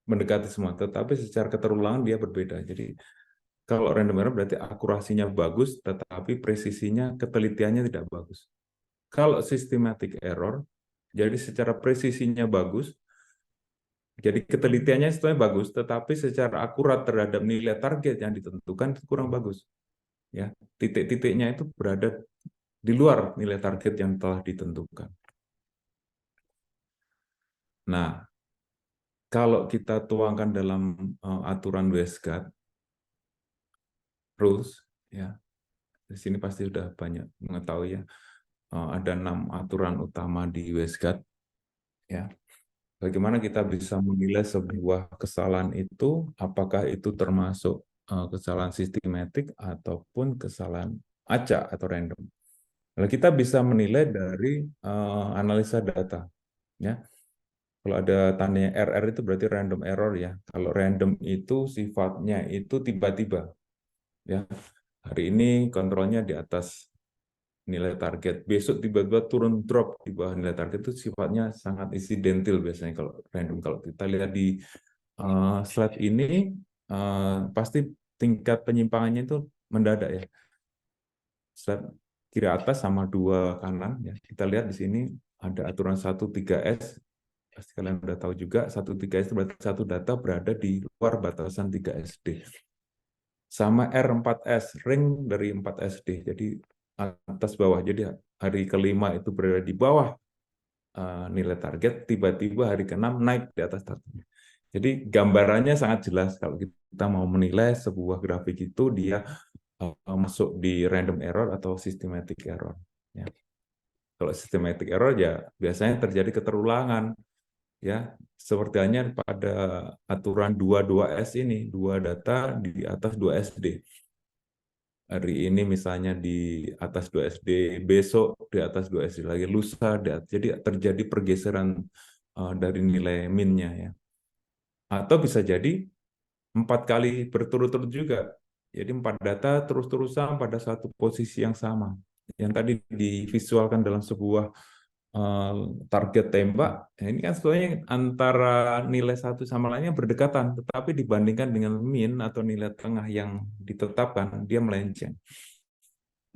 mendekati semua, tetapi secara keterulangan dia berbeda. Jadi kalau random error berarti akurasinya bagus, tetapi presisinya, ketelitiannya tidak bagus. Kalau systematic error, jadi secara presisinya bagus, jadi ketelitiannya sebetulnya bagus, tetapi secara akurat terhadap nilai target yang ditentukan itu kurang bagus. Ya, titik-titiknya itu berada di luar nilai target yang telah ditentukan. Nah, kalau kita tuangkan dalam aturan Westgate rules, ya, di sini pasti sudah banyak mengetahui ya. Ada 6 aturan utama di Westgate. Ya, bagaimana kita bisa menilai sebuah kesalahan itu, apakah itu termasuk kesalahan sistematik ataupun kesalahan acak atau random. Nah, kita bisa menilai dari analisa data. Ya, kalau ada tandanya RR itu berarti random error ya. Kalau random itu sifatnya itu tiba-tiba. Ya, hari ini kontrolnya di atas nilai target, besok tiba-tiba turun drop di bawah nilai target, itu sifatnya sangat insidental biasanya kalau random. Kalau kita lihat di slide ini, pasti tingkat penyimpangannya itu mendadak ya. Slide kiri atas sama 2 kanan ya. Kita lihat di sini ada aturan 13S. Pasti kalian sudah tahu juga 13S itu berarti satu data berada di luar batasan 3SD. Sama R4S, ring dari 4SD. Jadi atas bawah. Jadi hari kelima itu berada di bawah nilai target, tiba-tiba hari ke-6 naik di atas targetnya. Jadi gambarannya sangat jelas kalau kita mau menilai sebuah grafik itu dia masuk di random error atau systematic error. Ya. Kalau systematic error ya biasanya terjadi keterulangan. ya seperti hanya pada aturan 22S ini, 2 data di atas 2 SD. Hari ini misalnya di atas 2 SD, besok di atas 2 SD lagi, lusa di atas. Jadi terjadi pergeseran dari nilai min-nya ya. Atau bisa jadi 4 kali berturut-turut juga. Jadi 4 data terus-terusan pada satu posisi yang sama. Yang tadi divisualkan dalam sebuah target tembak, ini kan sebenarnya antara nilai satu sama lainnya berdekatan, tetapi dibandingkan dengan min atau nilai tengah yang ditetapkan, dia melenceng.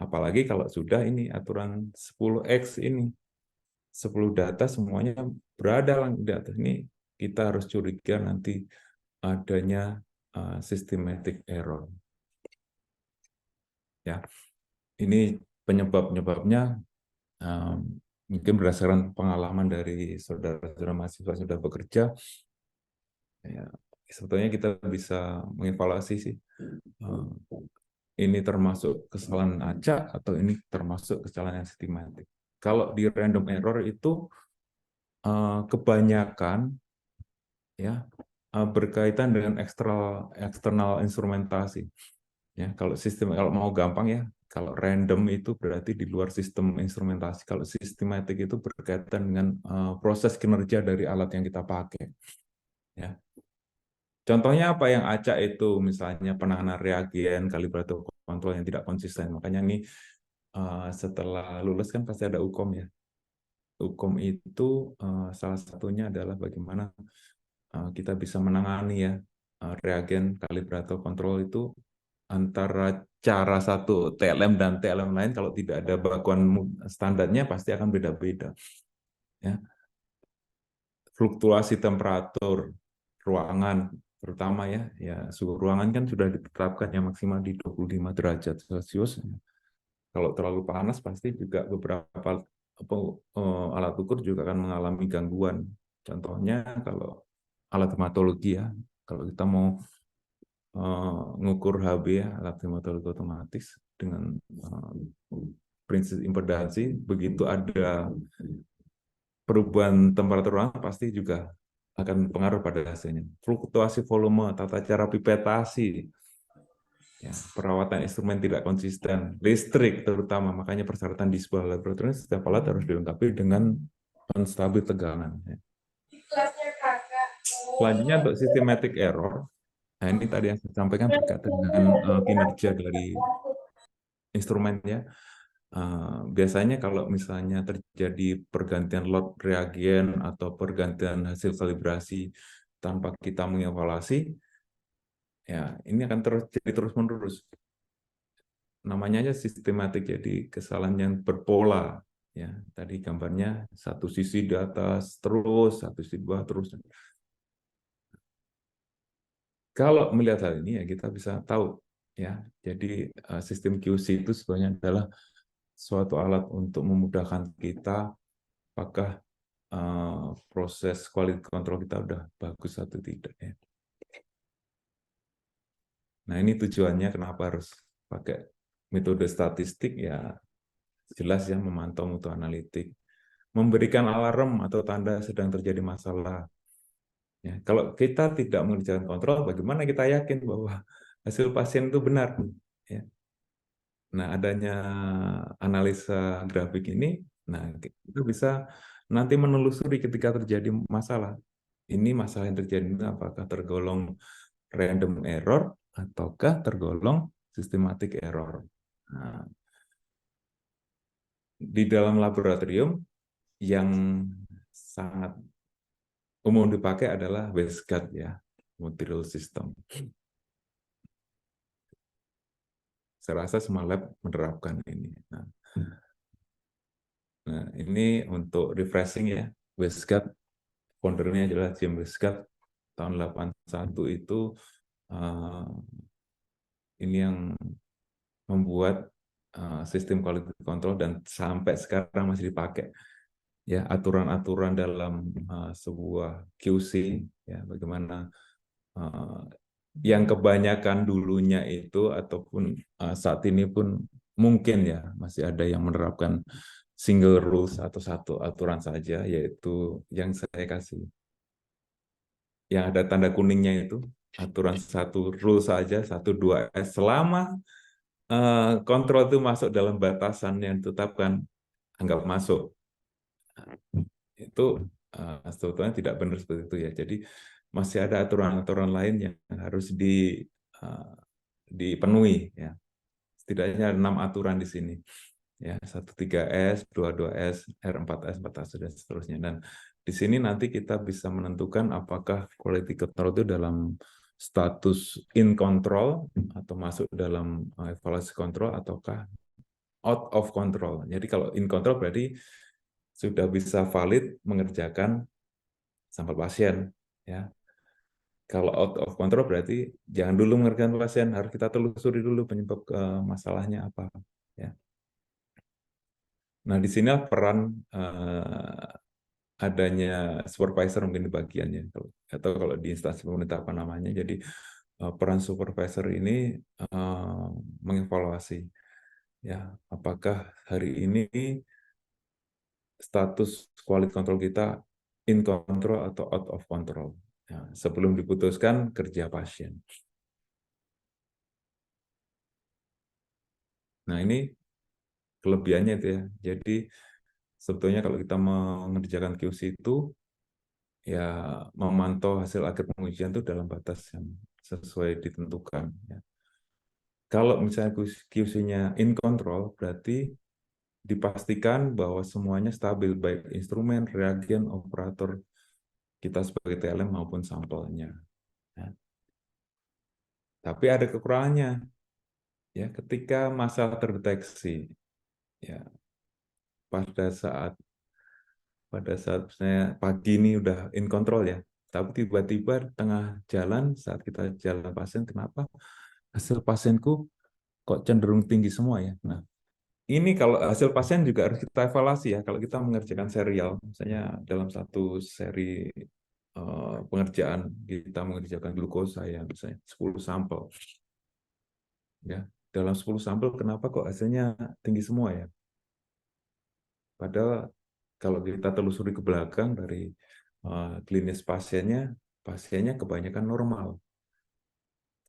Apalagi kalau sudah ini aturan 10X ini, 10 data semuanya berada di atas ini, kita harus curiga nanti adanya systematic error. Ya, ini penyebabnya mungkin berdasarkan pengalaman dari saudara-saudara mahasiswa sudah bekerja, ya, sebetulnya kita bisa mengevaluasi sih, ini termasuk kesalahan acak atau ini termasuk kesalahan yang sistematik. Kalau di random error itu kebanyakan ya berkaitan dengan eksternal instrumentasi. Ya, kalau mau gampang ya, kalau random itu berarti di luar sistem instrumentasi. Kalau sistematik itu berkaitan dengan proses kinerja dari alat yang kita pakai. Ya. Contohnya apa yang acak itu, misalnya penanganan reagen, kalibrator kontrol yang tidak konsisten. Makanya ini setelah lulus kan pasti ada UKOM ya. UKOM itu salah satunya adalah bagaimana kita bisa menangani ya reagen, kalibrator kontrol itu antara cara satu TLM dan TLM lain, kalau tidak ada bakuan standarnya pasti akan beda-beda. Ya. Fluktuasi temperatur ruangan, terutama ya suhu ruangan kan sudah ditetapkan yang maksimal di 25 derajat Celcius. Kalau terlalu panas pasti juga beberapa alat ukur juga akan mengalami gangguan. Contohnya kalau alat hematologi ya, kalau kita mau ngukur HB ya, alat hematologi otomatis dengan prinsip impedansi, begitu ada perubahan temperatur ruangan pasti juga akan pengaruh pada hasilnya. Fluktuasi volume, tata cara pipetasi, ya, perawatan instrumen tidak konsisten, listrik terutama, makanya persyaratan di sebuah laboratorium setiap alat harus dilengkapi dengan penstabil tegangan. Ya. Selanjutnya untuk systematic error, nah ini tadi yang saya sampaikan berkaitan dengan kinerja dari instrumennya. Biasanya kalau misalnya terjadi pergantian lot reagen atau pergantian hasil kalibrasi tanpa kita mengevaluasi, ya ini akan terjadi terus-menerus. Namanya aja sistematik, jadi kesalahan yang berpola. Ya, tadi gambarnya satu sisi di atas terus, satu sisi di bawah terus. Kalau melihat hal ini ya kita bisa tahu ya. Jadi sistem QC itu sebenarnya adalah suatu alat untuk memudahkan kita apakah proses quality control kita udah bagus atau tidak ya. Nah, ini tujuannya kenapa harus pakai metode statistik ya, jelas ya, memantau mutu analitik, memberikan alarm atau tanda sedang terjadi masalah. Ya, kalau kita tidak mengerjakan kontrol, bagaimana kita yakin bahwa hasil pasien itu benar? Ya. Nah, adanya analisa grafik ini, nah itu bisa nanti menelusuri ketika terjadi masalah. Ini masalah yang terjadi ini apakah tergolong random error ataukah tergolong systematic error. Nah, di dalam laboratorium yang sangat umum dipakai adalah WSGAT ya, material system. Saya rasa semua lab menerapkan ini. Nah, ini untuk refreshing ya, WSGAT, foundernya adalah Jim WSGAT, tahun 81 itu ini yang membuat sistem quality control dan sampai sekarang masih dipakai. Ya, aturan-aturan dalam sebuah QC ya, bagaimana yang kebanyakan dulunya itu ataupun saat ini pun mungkin ya masih ada yang menerapkan single rules atau satu aturan saja, yaitu yang saya kasih yang ada tanda kuningnya itu, aturan satu rule saja, 1-2S, selama kontrol itu masuk dalam batasan yang ditetapkan, anggap masuk. Itu sebetulnya tidak benar seperti itu ya. Jadi masih ada aturan-aturan lain yang harus dipenuhi ya. Setidaknya 6 aturan di sini. Ya, 13S, 22S, R4S, 4S dan seterusnya. Dan di sini nanti kita bisa menentukan apakah quality control itu dalam status in control atau masuk dalam evaluasi kontrol ataukah out of control. Jadi kalau in control berarti sudah bisa valid mengerjakan sampel pasien ya. Kalau out of control berarti jangan dulu mengerjakan pasien, harus kita telusuri dulu penyebab masalahnya apa ya. Nah, di sini peran adanya supervisor mungkin di bagiannya, atau kalau di instansi pemerintah apa namanya. Jadi peran supervisor ini mengevaluasi ya apakah hari ini status quality control kita in control atau out of control ya, sebelum diputuskan kerja pasien. Nah, ini kelebihannya itu ya. Jadi sebetulnya kalau kita mengerjakan QC itu ya memantau hasil akhir pengujian itu dalam batas yang sesuai ditentukan. Ya. Kalau misalnya QC-nya in control, berarti dipastikan bahwa semuanya stabil, baik instrumen, reagen, operator kita sebagai TLM maupun sampelnya. Ya. Tapi ada kekurangannya. Ya, ketika masalah terdeteksi, ya pada saat misalnya pagi ini udah in control ya, tapi tiba-tiba tengah jalan saat kita jalan pasien, kenapa hasil pasienku kok cenderung tinggi semua ya? Nah, ini kalau hasil pasien juga harus kita evaluasi ya. Kalau kita mengerjakan serial, misalnya dalam satu seri pengerjaan kita mengerjakan glukosa ya, misalnya 10 sampel, ya dalam 10 sampel kenapa kok hasilnya tinggi semua ya? Padahal kalau kita telusuri ke belakang dari klinis pasiennya kebanyakan normal.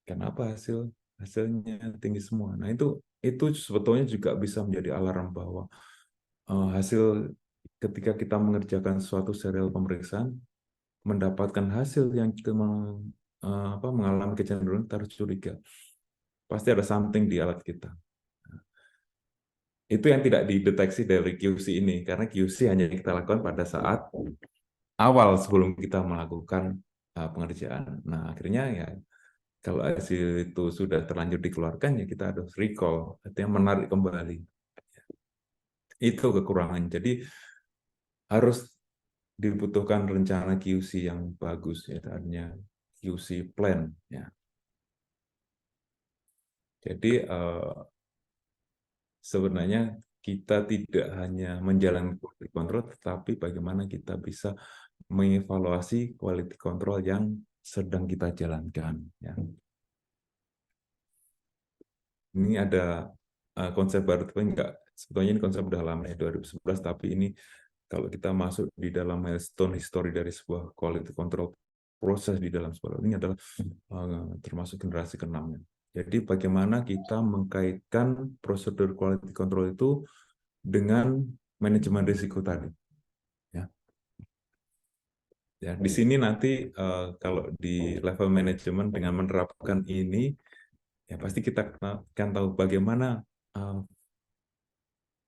Kenapa hasilnya tinggi semua? Nah, itu sebetulnya juga bisa menjadi alarm bahwa hasil ketika kita mengerjakan suatu serial pemeriksaan mendapatkan hasil yang mengalami kecenderungan kita harus curiga. Pasti ada something di alat kita. Itu yang tidak dideteksi dari QC ini, karena QC hanya kita lakukan pada saat awal sebelum kita melakukan pengerjaan. Nah, akhirnya ya kalau hasil itu sudah terlanjur dikeluarkan, ya kita harus recall, artinya menarik kembali. Itu kekurangan. Jadi harus dibutuhkan rencana QC yang bagus, ya, artinya QC plan. Ya. Jadi sebenarnya kita tidak hanya menjalankan quality control, tetapi bagaimana kita bisa mengevaluasi quality control yang sedang kita jalankan. Ya. Ini ada konsep baru, tapi enggak. Sebetulnya ini konsep udah lama ya, 2011, tapi ini kalau kita masuk di dalam milestone history dari sebuah quality control proses di dalam sebuah, ini adalah termasuk generasi ke-6. Jadi bagaimana kita mengkaitkan prosedur quality control itu dengan manajemen risiko tadi. Ya. Ya, di sini nanti kalau di level manajemen dengan menerapkan ini, ya pasti kita akan tahu bagaimana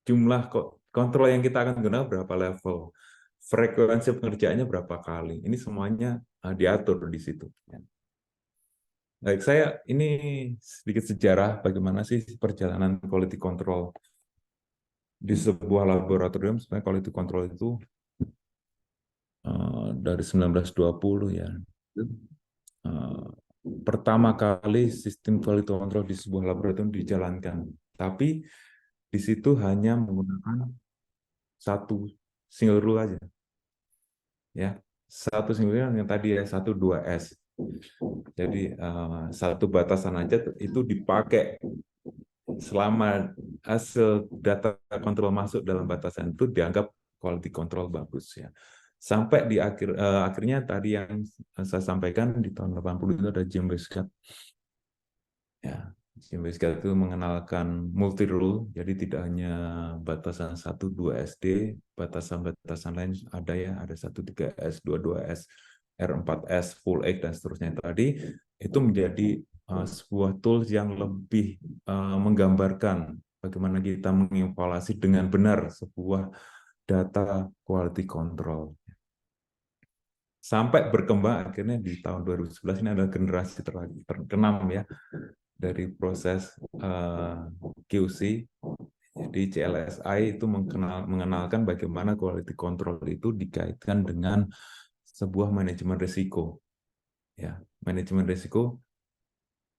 jumlah kontrol yang kita akan gunakan berapa level, frekuensi pengerjaannya berapa kali. Ini semuanya diatur di situ. Baik, saya ini sedikit sejarah bagaimana sih perjalanan quality control di sebuah laboratorium. Sebenarnya quality control itu dari 1920 ya. Pertama kali sistem quality control di sebuah laboratorium dijalankan, tapi di situ hanya menggunakan satu single rule aja, ya, satu single rule yang tadi ya 1-2S. Jadi satu batasan aja itu dipakai selama hasil data kontrol masuk dalam batasan itu dianggap quality control bagus ya. sampai di akhirnya tadi yang saya sampaikan di tahun 80 itu ada James Westcott. Ya, James Westcott itu mengenalkan multi rule, jadi tidak hanya batasan 1-2 SD, batasan-batasan lain ada ya, ada 1-3S, 2-2S, R4S, full X dan seterusnya tadi itu menjadi sebuah tools yang lebih menggambarkan bagaimana kita mengevaluasi dengan benar sebuah data quality control. Sampai berkembang akhirnya di tahun 2011 ini adalah generasi terkenam ya dari proses QC. Jadi CLSI itu mengenalkan bagaimana quality control itu dikaitkan dengan sebuah manajemen risiko. Ya, manajemen risiko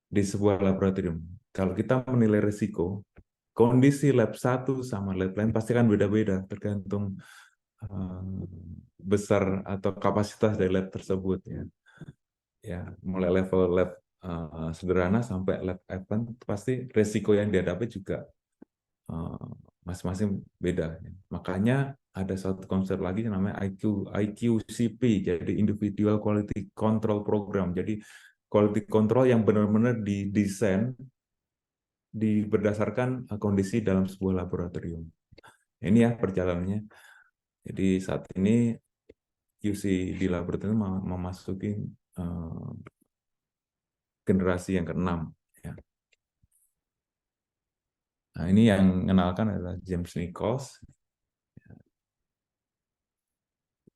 di sebuah laboratorium. Kalau kita menilai risiko, kondisi lab satu sama lab lain pasti kan beda-beda tergantung besar atau kapasitas dari lab tersebut ya. Ya, mulai level lab sederhana sampai lab advance pasti risiko yang dihadapi juga masing-masing beda. Makanya ada satu konsep lagi yang namanya IQCP, jadi Individual Quality Control Program. Jadi quality control yang benar-benar didesain berdasarkan kondisi dalam sebuah laboratorium. Ini ya perjalanannya. Jadi saat ini QC di laboratorium memasuki generasi yang ke-6. Ya. Nah, ini yang mengenalkan adalah James Nichols.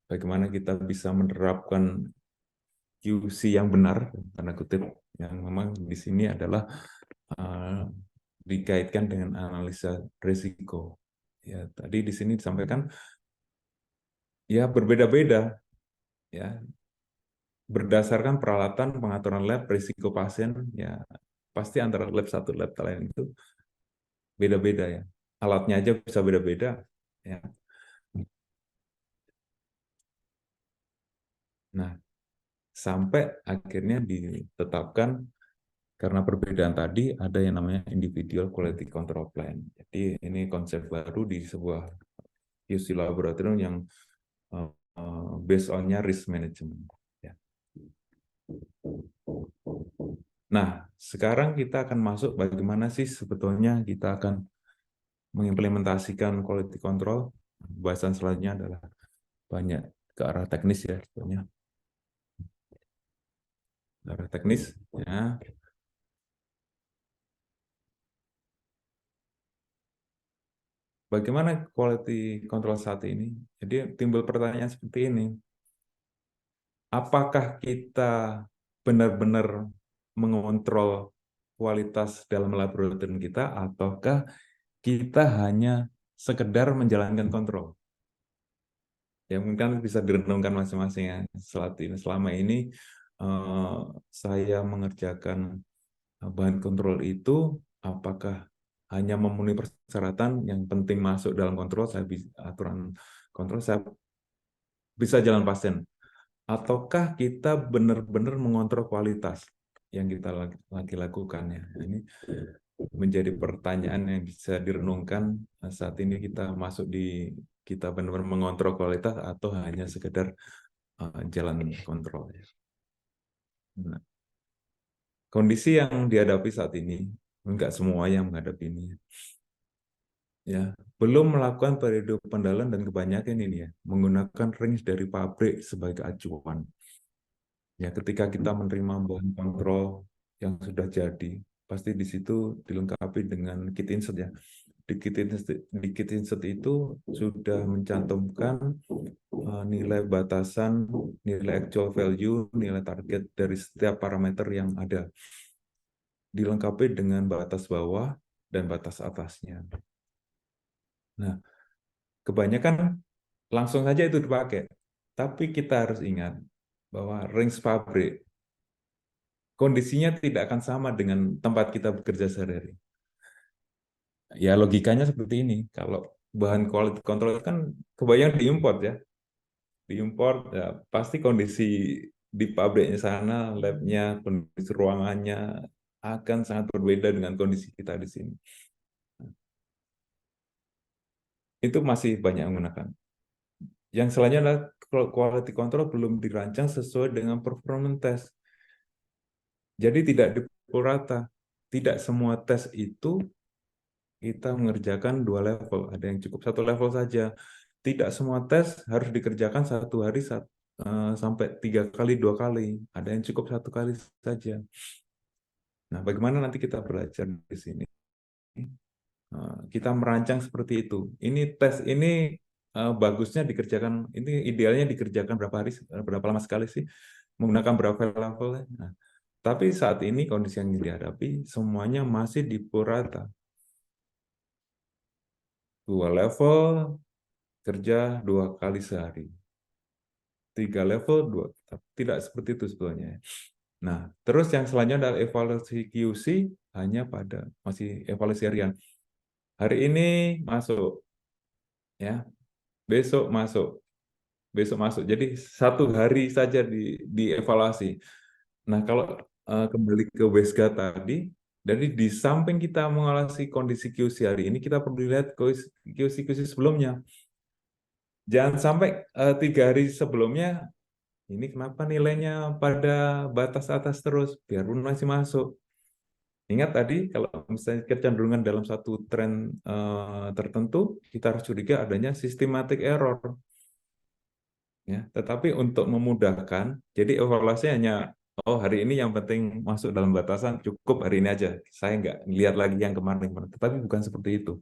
Bagaimana kita bisa menerapkan QC yang benar, tanda kutip, yang memang di sini adalah dikaitkan dengan analisa risiko. Ya, tadi di sini disampaikan ya berbeda-beda, ya berdasarkan peralatan pengaturan lab, risiko pasien, ya pasti antara lab satu lab lain itu beda-beda ya. Alatnya aja bisa beda-beda. Ya. Nah, sampai akhirnya ditetapkan karena perbedaan tadi ada yang namanya Individual Quality Control Plan. Jadi ini konsep baru di sebuah QC laboratorium yang based on-nya risk management. Ya. Nah, sekarang kita akan masuk bagaimana sih sebetulnya kita akan mengimplementasikan quality control. Bahasan selanjutnya adalah banyak ke arah teknis ya sebetulnya. Ke arah teknis ya. Bagaimana quality control saat ini? Jadi timbul pertanyaan seperti ini. Apakah kita benar-benar mengontrol kualitas dalam laboratorium kita ataukah kita hanya sekedar menjalankan kontrol? Ya mungkin bisa direnungkan masing-masing ya. Selama ini saya mengerjakan bahan kontrol itu apakah hanya memenuhi persyaratan yang penting masuk dalam kontrol, saya bisa aturan kontrol, saya bisa jalan pasien, ataukah kita benar-benar mengontrol kualitas yang kita lagi lakukan ya. Ini menjadi pertanyaan yang bisa direnungkan saat ini kita masuk di kita benar-benar mengontrol kualitas atau hanya sekedar jalan kontrol. Nah, kondisi yang dihadapi saat ini, enggak semua yang menghadapi ini. Ya, belum melakukan periode pendalan dan kebanyakan ini ya, menggunakan range dari pabrik sebagai acuan. Ya, ketika kita menerima bahan kontrol yang sudah jadi, pasti di situ dilengkapi dengan kit insert ya. Di kit insert itu sudah mencantumkan nilai batasan, nilai actual value, nilai target dari setiap parameter yang ada. Dilengkapi dengan batas bawah dan batas atasnya. Nah, kebanyakan langsung saja itu dipakai. Tapi kita harus ingat bahwa range pabrik kondisinya tidak akan sama dengan tempat kita bekerja sehari-hari. Ya logikanya seperti ini. Kalau bahan quality control kan kebanyakan diimport ya. Diimport ya pasti kondisi di pabriknya sana, labnya, kondisi ruangannya akan sangat berbeda dengan kondisi kita di sini. Itu masih banyak yang menggunakan. Yang selanjutnya adalah quality control belum dirancang sesuai dengan performance test. Jadi tidak dipukul rata. Tidak semua tes itu kita mengerjakan 2 level. Ada yang cukup 1 level saja. Tidak semua tes harus dikerjakan 1 hari sampai 3 kali, 2 kali. Ada yang cukup 1 kali saja. Nah, bagaimana nanti kita belajar di sini? Kita merancang seperti itu. Ini tes ini bagusnya dikerjakan, ini idealnya dikerjakan berapa lama sekali sih? Menggunakan berapa level? Nah, tapi saat ini kondisi yang dihadapi semuanya masih di pukul rata. 2 level kerja 2 kali sehari. 3 level 2. Tidak seperti itu sebetulnya. Nah, terus yang selanjutnya adalah evaluasi QC hanya pada masih evaluasi harian. Hari ini masuk, ya, besok masuk, besok masuk. Jadi 1 hari saja dievaluasi. Nah, kalau kembali ke WESGA tadi, jadi di samping kita mengawasi kondisi QC hari ini, kita perlu lihat QC sebelumnya. Jangan sampai 3 hari sebelumnya, ini kenapa nilainya pada batas atas terus, biarpun masih masuk. Ingat tadi, kalau misalnya kecenderungan dalam satu tren tertentu, kita harus curiga adanya systematic error. Ya, tetapi untuk memudahkan, jadi evaluasi hanya, oh hari ini yang penting masuk dalam batasan, cukup hari ini aja. Saya nggak lihat lagi yang kemarin, tetapi bukan seperti itu.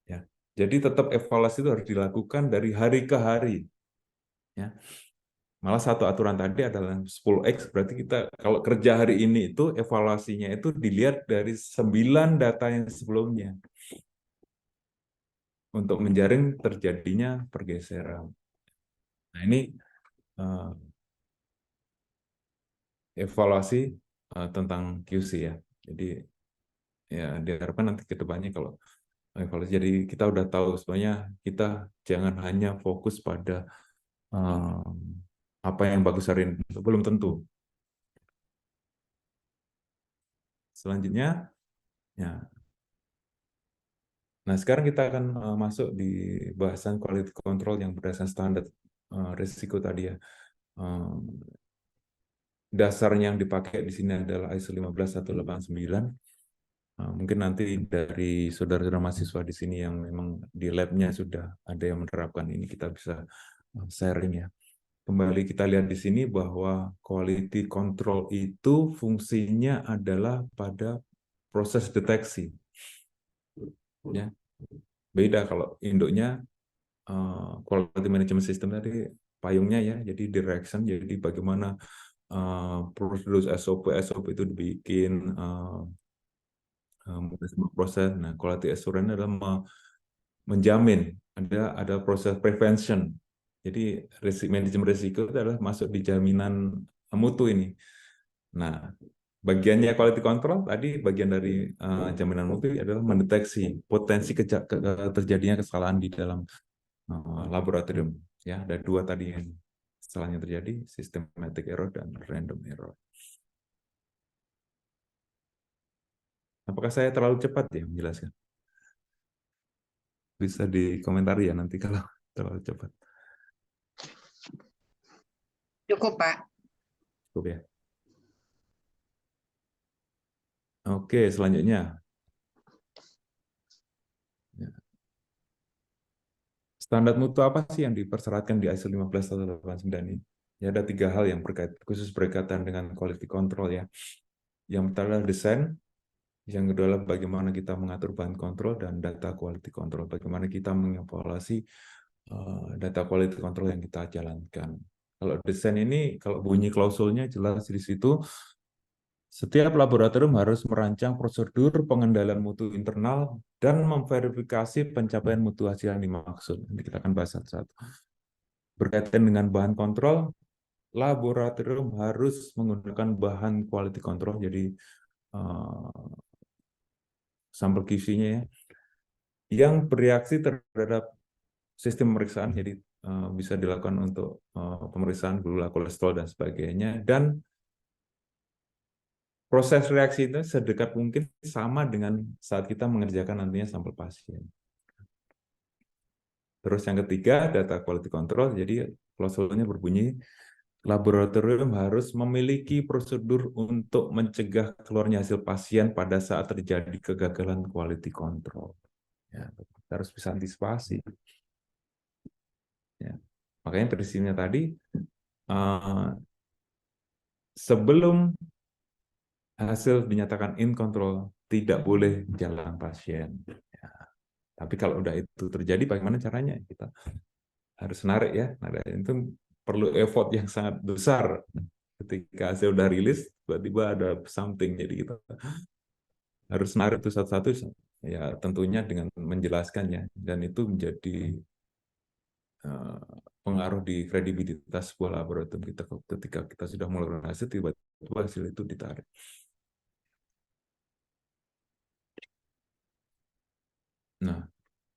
Ya, jadi tetap evaluasi itu harus dilakukan dari hari ke hari. Ya. Malah satu aturan tadi adalah 10X, berarti kita kalau kerja hari ini itu evaluasinya itu dilihat dari 9 data yang sebelumnya untuk menjaring terjadinya pergeseran. Nah, ini evaluasi tentang QC ya. Jadi ya diharapkan nanti ke depannya kalau evaluasi, jadi kita udah tahu sebenarnya kita jangan hanya fokus pada apa yang bagus hari ini, belum tentu. Selanjutnya, ya. Nah, sekarang kita akan masuk di bahasan quality control yang berdasarkan standar risiko tadi ya. Dasarnya yang dipakai di sini adalah ISO 15189. Mungkin nanti dari saudara-saudara mahasiswa di sini yang memang di lab-nya sudah ada yang menerapkan ini, kita bisa sharing ya. Kembali kita lihat di sini bahwa quality control itu fungsinya adalah pada proses deteksi. Ya. Beda kalau induknya quality management system tadi payungnya ya, jadi direction, jadi bagaimana prosedur SOP itu dibikin, proses. Nah, quality assurance adalah menjamin ada proses prevention. Jadi manajemen risiko itu adalah masuk di jaminan mutu ini. Nah, bagiannya quality control tadi bagian dari jaminan mutu adalah mendeteksi potensi terjadinya kesalahan di dalam laboratorium. Ya, ada 2 tadi yang kesalahan yang terjadi, systematic error dan random error. Apakah saya terlalu cepat ya menjelaskan? Bisa dikomentari ya nanti kalau terlalu cepat. Cukup, Pak. Cukup ya. Oke, selanjutnya. Standar mutu apa sih yang dipersyaratkan di ISO 15189 ini? Ya, ada 3 hal yang khusus berkaitan dengan quality control ya. Yang pertama adalah desain, yang kedua adalah bagaimana kita mengatur bahan kontrol dan data quality control, bagaimana kita mengevaluasi data quality control yang kita jalankan. Kalau desain ini, kalau bunyi klausulnya jelas di situ, setiap laboratorium harus merancang prosedur pengendalian mutu internal dan memverifikasi pencapaian mutu hasil yang dimaksud. Nanti kita akan bahas satu-satu. Berkaitan dengan bahan kontrol, laboratorium harus menggunakan bahan quality control, jadi sampel QC-nya ya, yang bereaksi terhadap sistem pemeriksaan, jadi bisa dilakukan untuk pemeriksaan gula, kolesterol, dan sebagainya, dan proses reaksi itu sedekat mungkin sama dengan saat kita mengerjakan nantinya sampel pasien. Terus yang ketiga, data quality control. Jadi klausulnya berbunyi, laboratorium harus memiliki prosedur untuk mencegah keluarnya hasil pasien pada saat terjadi kegagalan quality control. Ya, kita harus bisa antisipasi. Ya. Makanya prinsipnya tadi, sebelum hasil dinyatakan in control, tidak boleh jalan pasien. Ya. Tapi kalau udah itu terjadi, bagaimana caranya? Kita harus narik ya. Nah, itu perlu effort yang sangat besar. Ketika hasil udah rilis, tiba-tiba ada something. Jadi kita harus narik itu satu-satu. Ya tentunya dengan menjelaskannya. Dan itu menjadi pengaruh di kredibilitas sebuah laboratorium kita. Ketika kita sudah mengeluarkan hasil, tiba-tiba hasil itu ditarik. Nah,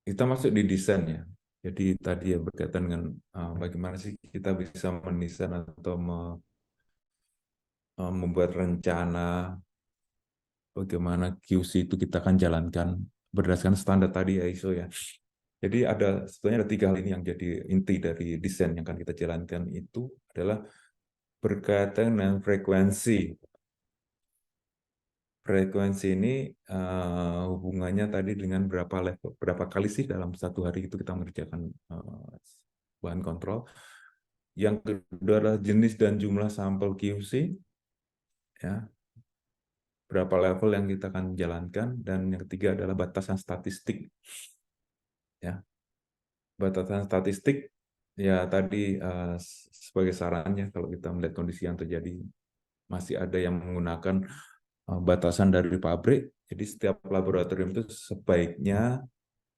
kita masuk di desain ya. Jadi tadi ya berkaitan dengan bagaimana sih kita bisa mendesain atau membuat rencana bagaimana QC itu kita akan jalankan berdasarkan standar tadi ISO ya. Jadi sebetulnya ada 3 hal ini yang jadi inti dari desain yang akan kita jalankan. Itu adalah berkaitan dengan frekuensi. Frekuensi ini hubungannya tadi dengan berapa kali sih dalam satu hari itu kita mengerjakan bahan kontrol. Yang kedua adalah jenis dan jumlah sampel QC, ya, berapa level yang kita akan jalankan, dan yang ketiga adalah batasan statistik. Ya, batasan statistik ya tadi sebagai sarannya kalau kita melihat kondisi yang terjadi masih ada yang menggunakan batasan dari pabrik, jadi setiap laboratorium itu sebaiknya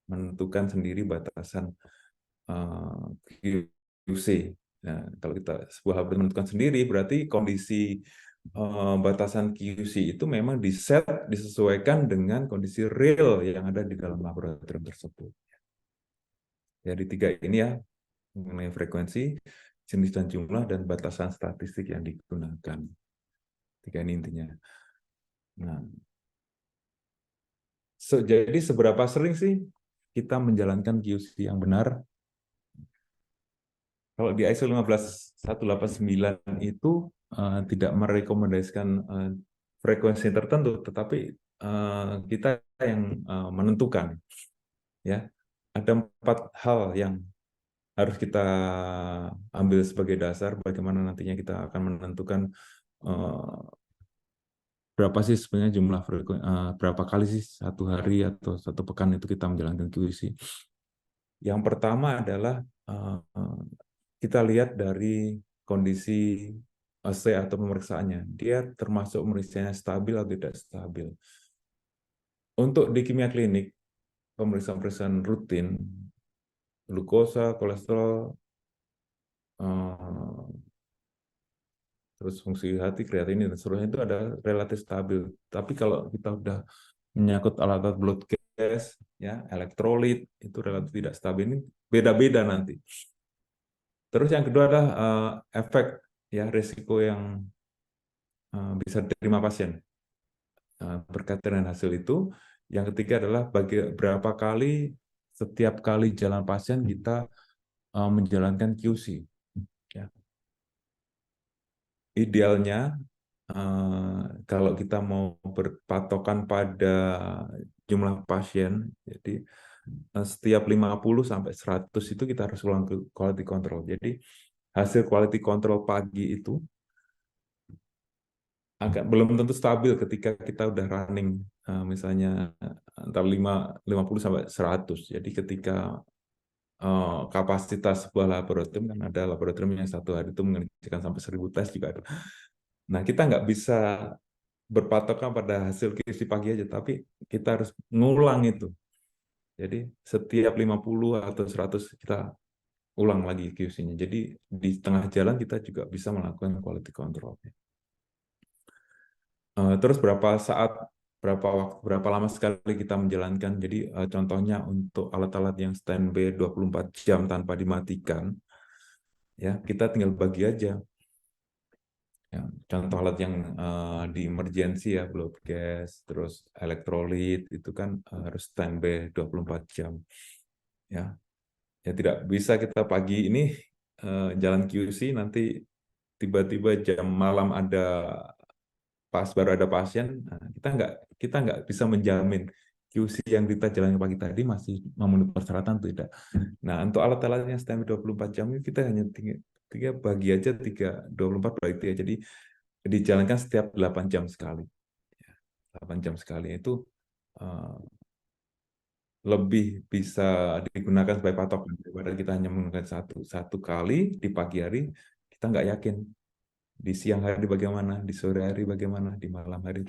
menentukan sendiri batasan QC. Nah, kalau kita sebuah laboratorium menentukan sendiri, berarti kondisi batasan QC itu memang disesuaikan dengan kondisi real yang ada di dalam laboratorium tersebut. Jadi 3 ini ya, mengenai frekuensi, jenis dan jumlah, dan batasan statistik yang digunakan. 3 ini intinya. Nah, jadi seberapa sering sih kita menjalankan QC yang benar? Kalau di ISO 15189 itu tidak merekomendasikan frekuensi tertentu, tetapi kita yang menentukan. Ya, ada 4 hal yang harus kita ambil sebagai dasar bagaimana nantinya kita akan menentukan berapa sih sebenarnya jumlah berapa kali sih satu hari atau satu pekan itu kita menjalankan QC. Yang pertama adalah kita lihat dari kondisi assay atau pemeriksaannya. Dia termasuk pemeriksaannya stabil atau tidak stabil. Untuk di kimia klinik, pemeriksaan-pemeriksaan rutin, glukosa, kolesterol, terus fungsi hati, kreatinin, dan seterusnya itu ada relatif stabil. Tapi kalau kita udah menyangkut alat-alat blood gas, ya, elektrolit, itu relatif tidak stabil. Ini beda-beda nanti. Terus yang kedua adalah efek, ya, risiko yang bisa diterima pasien berkaitan dengan hasil itu. Yang ketiga adalah berapa kali setiap kali jalan pasien kita menjalankan QC. Ya. Idealnya kalau kita mau berpatokan pada jumlah pasien, jadi setiap 50 sampai 100 itu kita harus ulang ke quality control. Jadi hasil quality control pagi itu belum tentu stabil ketika kita udah running misalnya antara 50 sampai 100. Jadi ketika kapasitas sebuah laboratorium, kan ada laboratorium yang satu hari itu mengerjakan sampai 1000 tes juga ada. Nah, kita nggak bisa berpatokan pada hasil QC pagi aja, tapi kita harus ngulang itu. Jadi setiap 50 atau 100 kita ulang lagi QC-nya. Jadi di tengah jalan kita juga bisa melakukan quality control. Terus berapa lama sekali kita menjalankan. Jadi contohnya untuk alat-alat yang standby 24 jam tanpa dimatikan, ya kita tinggal bagi aja. Ya, contoh alat yang di emergency ya, blood gas, terus elektrolit itu kan harus standby 24 jam. Ya. Ya tidak bisa kita pagi ini jalan QC, nanti tiba-tiba jam malam baru ada pasien. Nah, kita nggak bisa menjamin QC yang kita jalankan pagi tadi masih memenuhi persyaratan atau tidak. Nah, untuk alat-alat yang standby 24 jam ini kita hanya tiga bagi aja 24 berarti ya. Jadi dijalankan setiap 8 jam sekali. 8 jam sekali itu lebih bisa digunakan sebagai patokan daripada kita hanya menggunakan satu kali di pagi hari. Kita nggak yakin di siang hari bagaimana, di sore hari bagaimana, di malam hari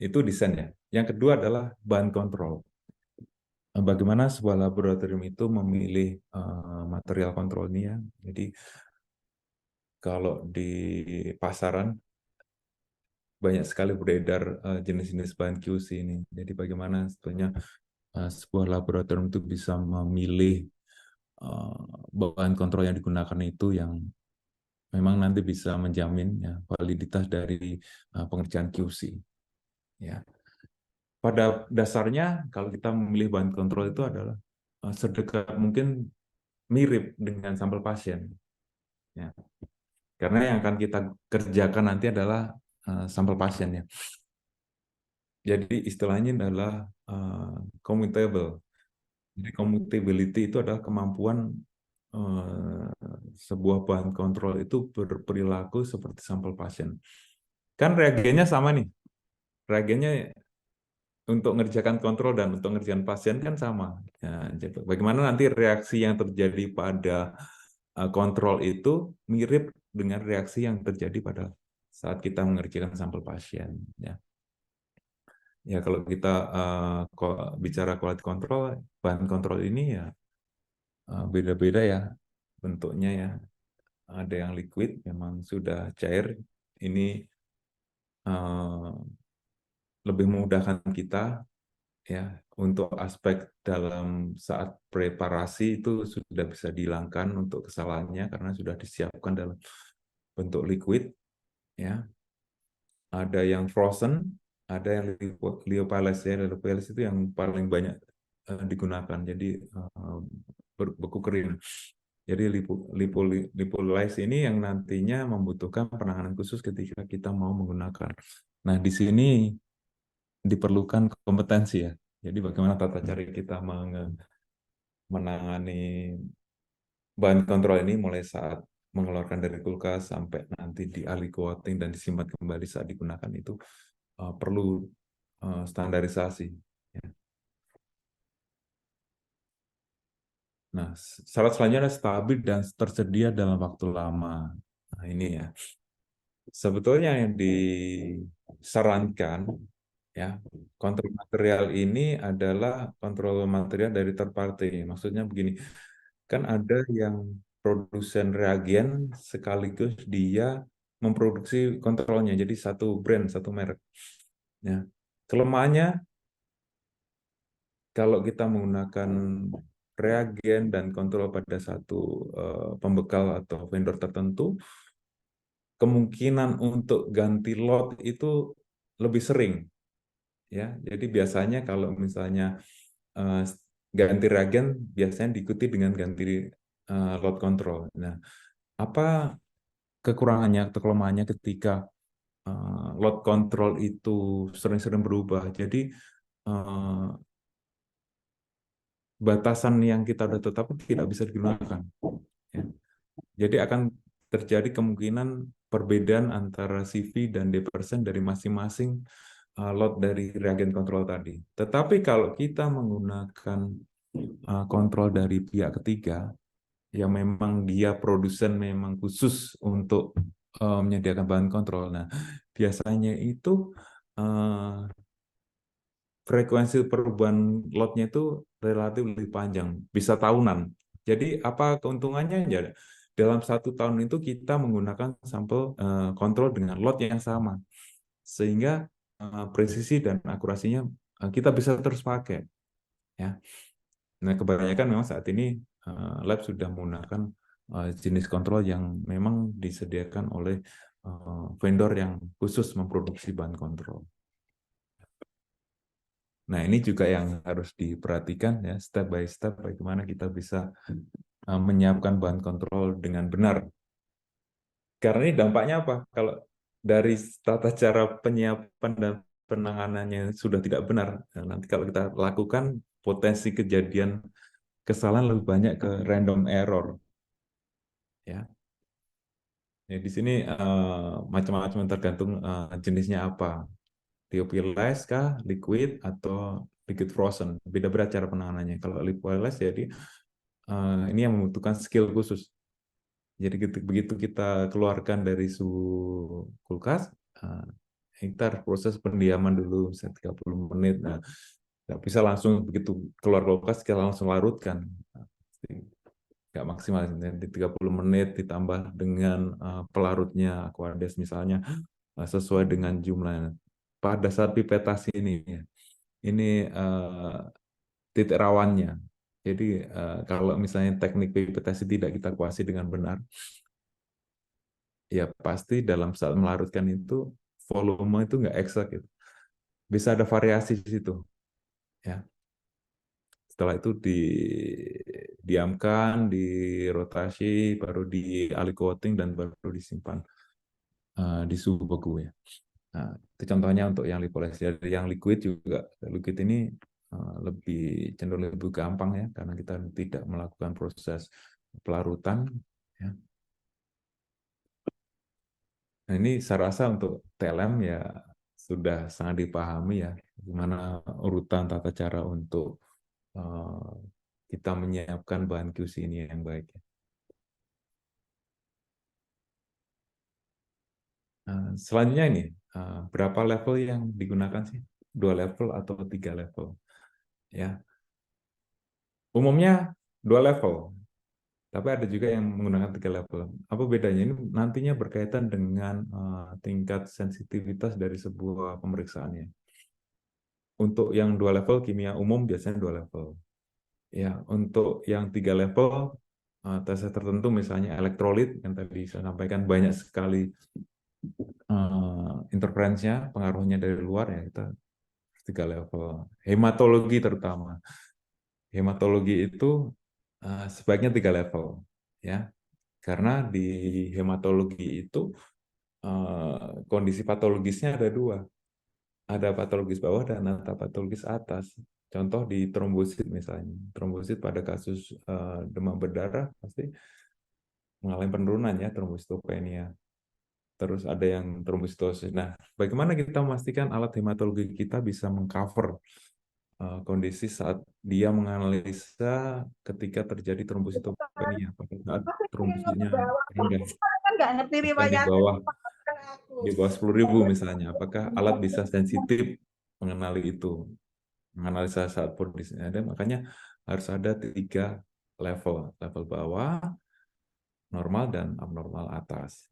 itu desainnya. Yang kedua adalah bahan kontrol. Bagaimana sebuah laboratorium itu memilih material kontrolnya. Jadi kalau di pasaran banyak sekali beredar jenis-jenis bahan QC ini. Jadi bagaimana sebetulnya sebuah laboratorium itu bisa memilih bahan kontrol yang digunakan itu yang memang nanti bisa menjamin ya, validitas dari pengerjaan QC. Ya. Pada dasarnya kalau kita memilih bahan kontrol itu adalah sedekat mungkin mirip dengan sampel pasien. Ya. Karena yang akan kita kerjakan nanti adalah sampel pasiennya. Jadi istilahnya adalah commutable. Jadi commutability itu adalah kemampuan sebuah bahan kontrol itu berperilaku seperti sampel pasien. Kan reagennya sama nih. Reagennya untuk mengerjakan kontrol dan untuk mengerjakan pasien kan sama. Ya, bagaimana nanti reaksi yang terjadi pada kontrol itu mirip dengan reaksi yang terjadi pada saat kita mengerjakan sampel pasien. Ya, ya kalau kita bicara quality control, bahan kontrol ini ya beda-beda ya bentuknya ya. Ada yang liquid, memang sudah cair. Ini lebih memudahkan kita ya untuk aspek dalam saat preparasi itu sudah bisa dihilangkan untuk kesalahannya karena sudah disiapkan dalam bentuk liquid ya. Ada yang frozen, ada yang lyophilized ya. Lyophilized itu yang paling banyak digunakan, jadi beku kering. Jadi lyophilized ini yang nantinya membutuhkan penanganan khusus ketika kita mau menggunakan. Nah, di sini diperlukan kompetensi ya. Jadi bagaimana tata cara kita menangani bahan kontrol ini mulai saat mengeluarkan dari kulkas sampai nanti di ahli coating dan disimpan kembali saat digunakan itu perlu standarisasi. Ya. Nah, syarat selanjutnya adalah stabil dan tersedia dalam waktu lama. Nah, ini ya. Sebetulnya yang disarankan ya, kontrol material ini adalah kontrol material dari third party. Maksudnya begini, kan ada yang produsen reagen sekaligus dia memproduksi kontrolnya, jadi satu brand, satu merek. Ya. Kelemahannya kalau kita menggunakan reagen dan kontrol pada satu pembekal atau vendor tertentu, kemungkinan untuk ganti lot itu lebih sering. Ya, jadi biasanya kalau misalnya ganti reagen biasanya diikuti dengan ganti load control. Nah, apa kekurangannya atau kelemahannya ketika load control itu sering-sering berubah? Jadi batasan yang kita sudah tetapkan tidak bisa digunakan. Ya. Jadi akan terjadi kemungkinan perbedaan antara CV dan D% dari masing-masing lot dari reagen kontrol tadi. Tetapi kalau kita menggunakan kontrol dari pihak ketiga, yang memang dia produsen memang khusus untuk menyediakan bahan kontrol. Nah, biasanya itu frekuensi perubahan lotnya itu relatif lebih panjang, bisa tahunan. Jadi apa keuntungannya? Ya, dalam 1 tahun itu kita menggunakan sampel kontrol dengan lot yang sama, sehingga presisi dan akurasinya kita bisa terus pakai. Ya. Nah, kebanyakan memang saat ini lab sudah menggunakan jenis kontrol yang memang disediakan oleh vendor yang khusus memproduksi bahan kontrol. Nah, ini juga yang harus diperhatikan ya, step by step bagaimana kita bisa menyiapkan bahan kontrol dengan benar. Karena ini dampaknya apa? Kalau dari tata cara penyiapan dan penanganannya sudah tidak benar, nah, nanti kalau kita lakukan potensi kejadian kesalahan lebih banyak ke random error. Ya, ya di sini macam-macam tergantung jenisnya apa. Lyophilized kah, liquid atau liquid frozen. Beda-beda cara penanganannya. Kalau lyophilized jadi ini yang membutuhkan skill khusus. Jadi begitu kita keluarkan dari suhu kulkas, kita harus proses pendiaman dulu 30 menit. Nah, nggak bisa langsung begitu keluar kulkas kita langsung larutkan. Nggak maksimal, nanti 30 menit ditambah dengan pelarutnya Aquades misalnya sesuai dengan jumlahnya. Pada saat pipetasi ini titik rawannya. Jadi kalau misalnya teknik pipetasi tidak kita kuasai dengan benar, ya pasti dalam saat melarutkan itu volume itu nggak eksak gitu. Bisa ada variasi di situ. Ya. Setelah itu didiamkan, dirotasi, baru di ali coating dan baru disimpan di suhu beku ya. Nah, itu contohnya untuk yang lipolysis. Yang liquid juga, liquid ini lebih cenderung lebih gampang ya, karena kita tidak melakukan proses pelarutan. Ya. Nah, ini saya rasa untuk TLM ya sudah sangat dipahami ya, gimana urutan tata cara untuk kita menyiapkan bahan QC ini yang baik. Selanjutnya ini, berapa level yang digunakan sih? 2 level atau 3 level? Ya, umumnya 2 level, tapi ada juga yang menggunakan 3 level. Apa bedanya? Ini nantinya berkaitan dengan tingkat sensitivitas dari sebuah pemeriksaannya. Untuk yang 2 level kimia umum biasanya 2 level. Ya, untuk yang 3 level tes tertentu misalnya elektrolit yang tadi saya sampaikan banyak sekali interferensinya, pengaruhnya dari luar ya kita 3 level. Hematologi terutama. Hematologi itu sebaiknya 3 level ya. Karena di hematologi itu kondisi patologisnya ada 2. Ada patologis bawah dan ada patologis atas. Contoh di trombosit misalnya. Trombosit pada kasus demam berdarah pasti mengalami penurunan ya, trombositopenia. Terus ada yang trombositosis. Nah, bagaimana kita memastikan alat hematologi kita bisa mengcover kondisi saat dia menganalisa ketika terjadi trombositopenia pada saat trombositnya rendah di bawah 10.000 misalnya, apakah alat bisa sensitif mengenali itu, menganalisa saat kondisinya ada. Makanya harus ada 3 level bawah, normal dan abnormal atas.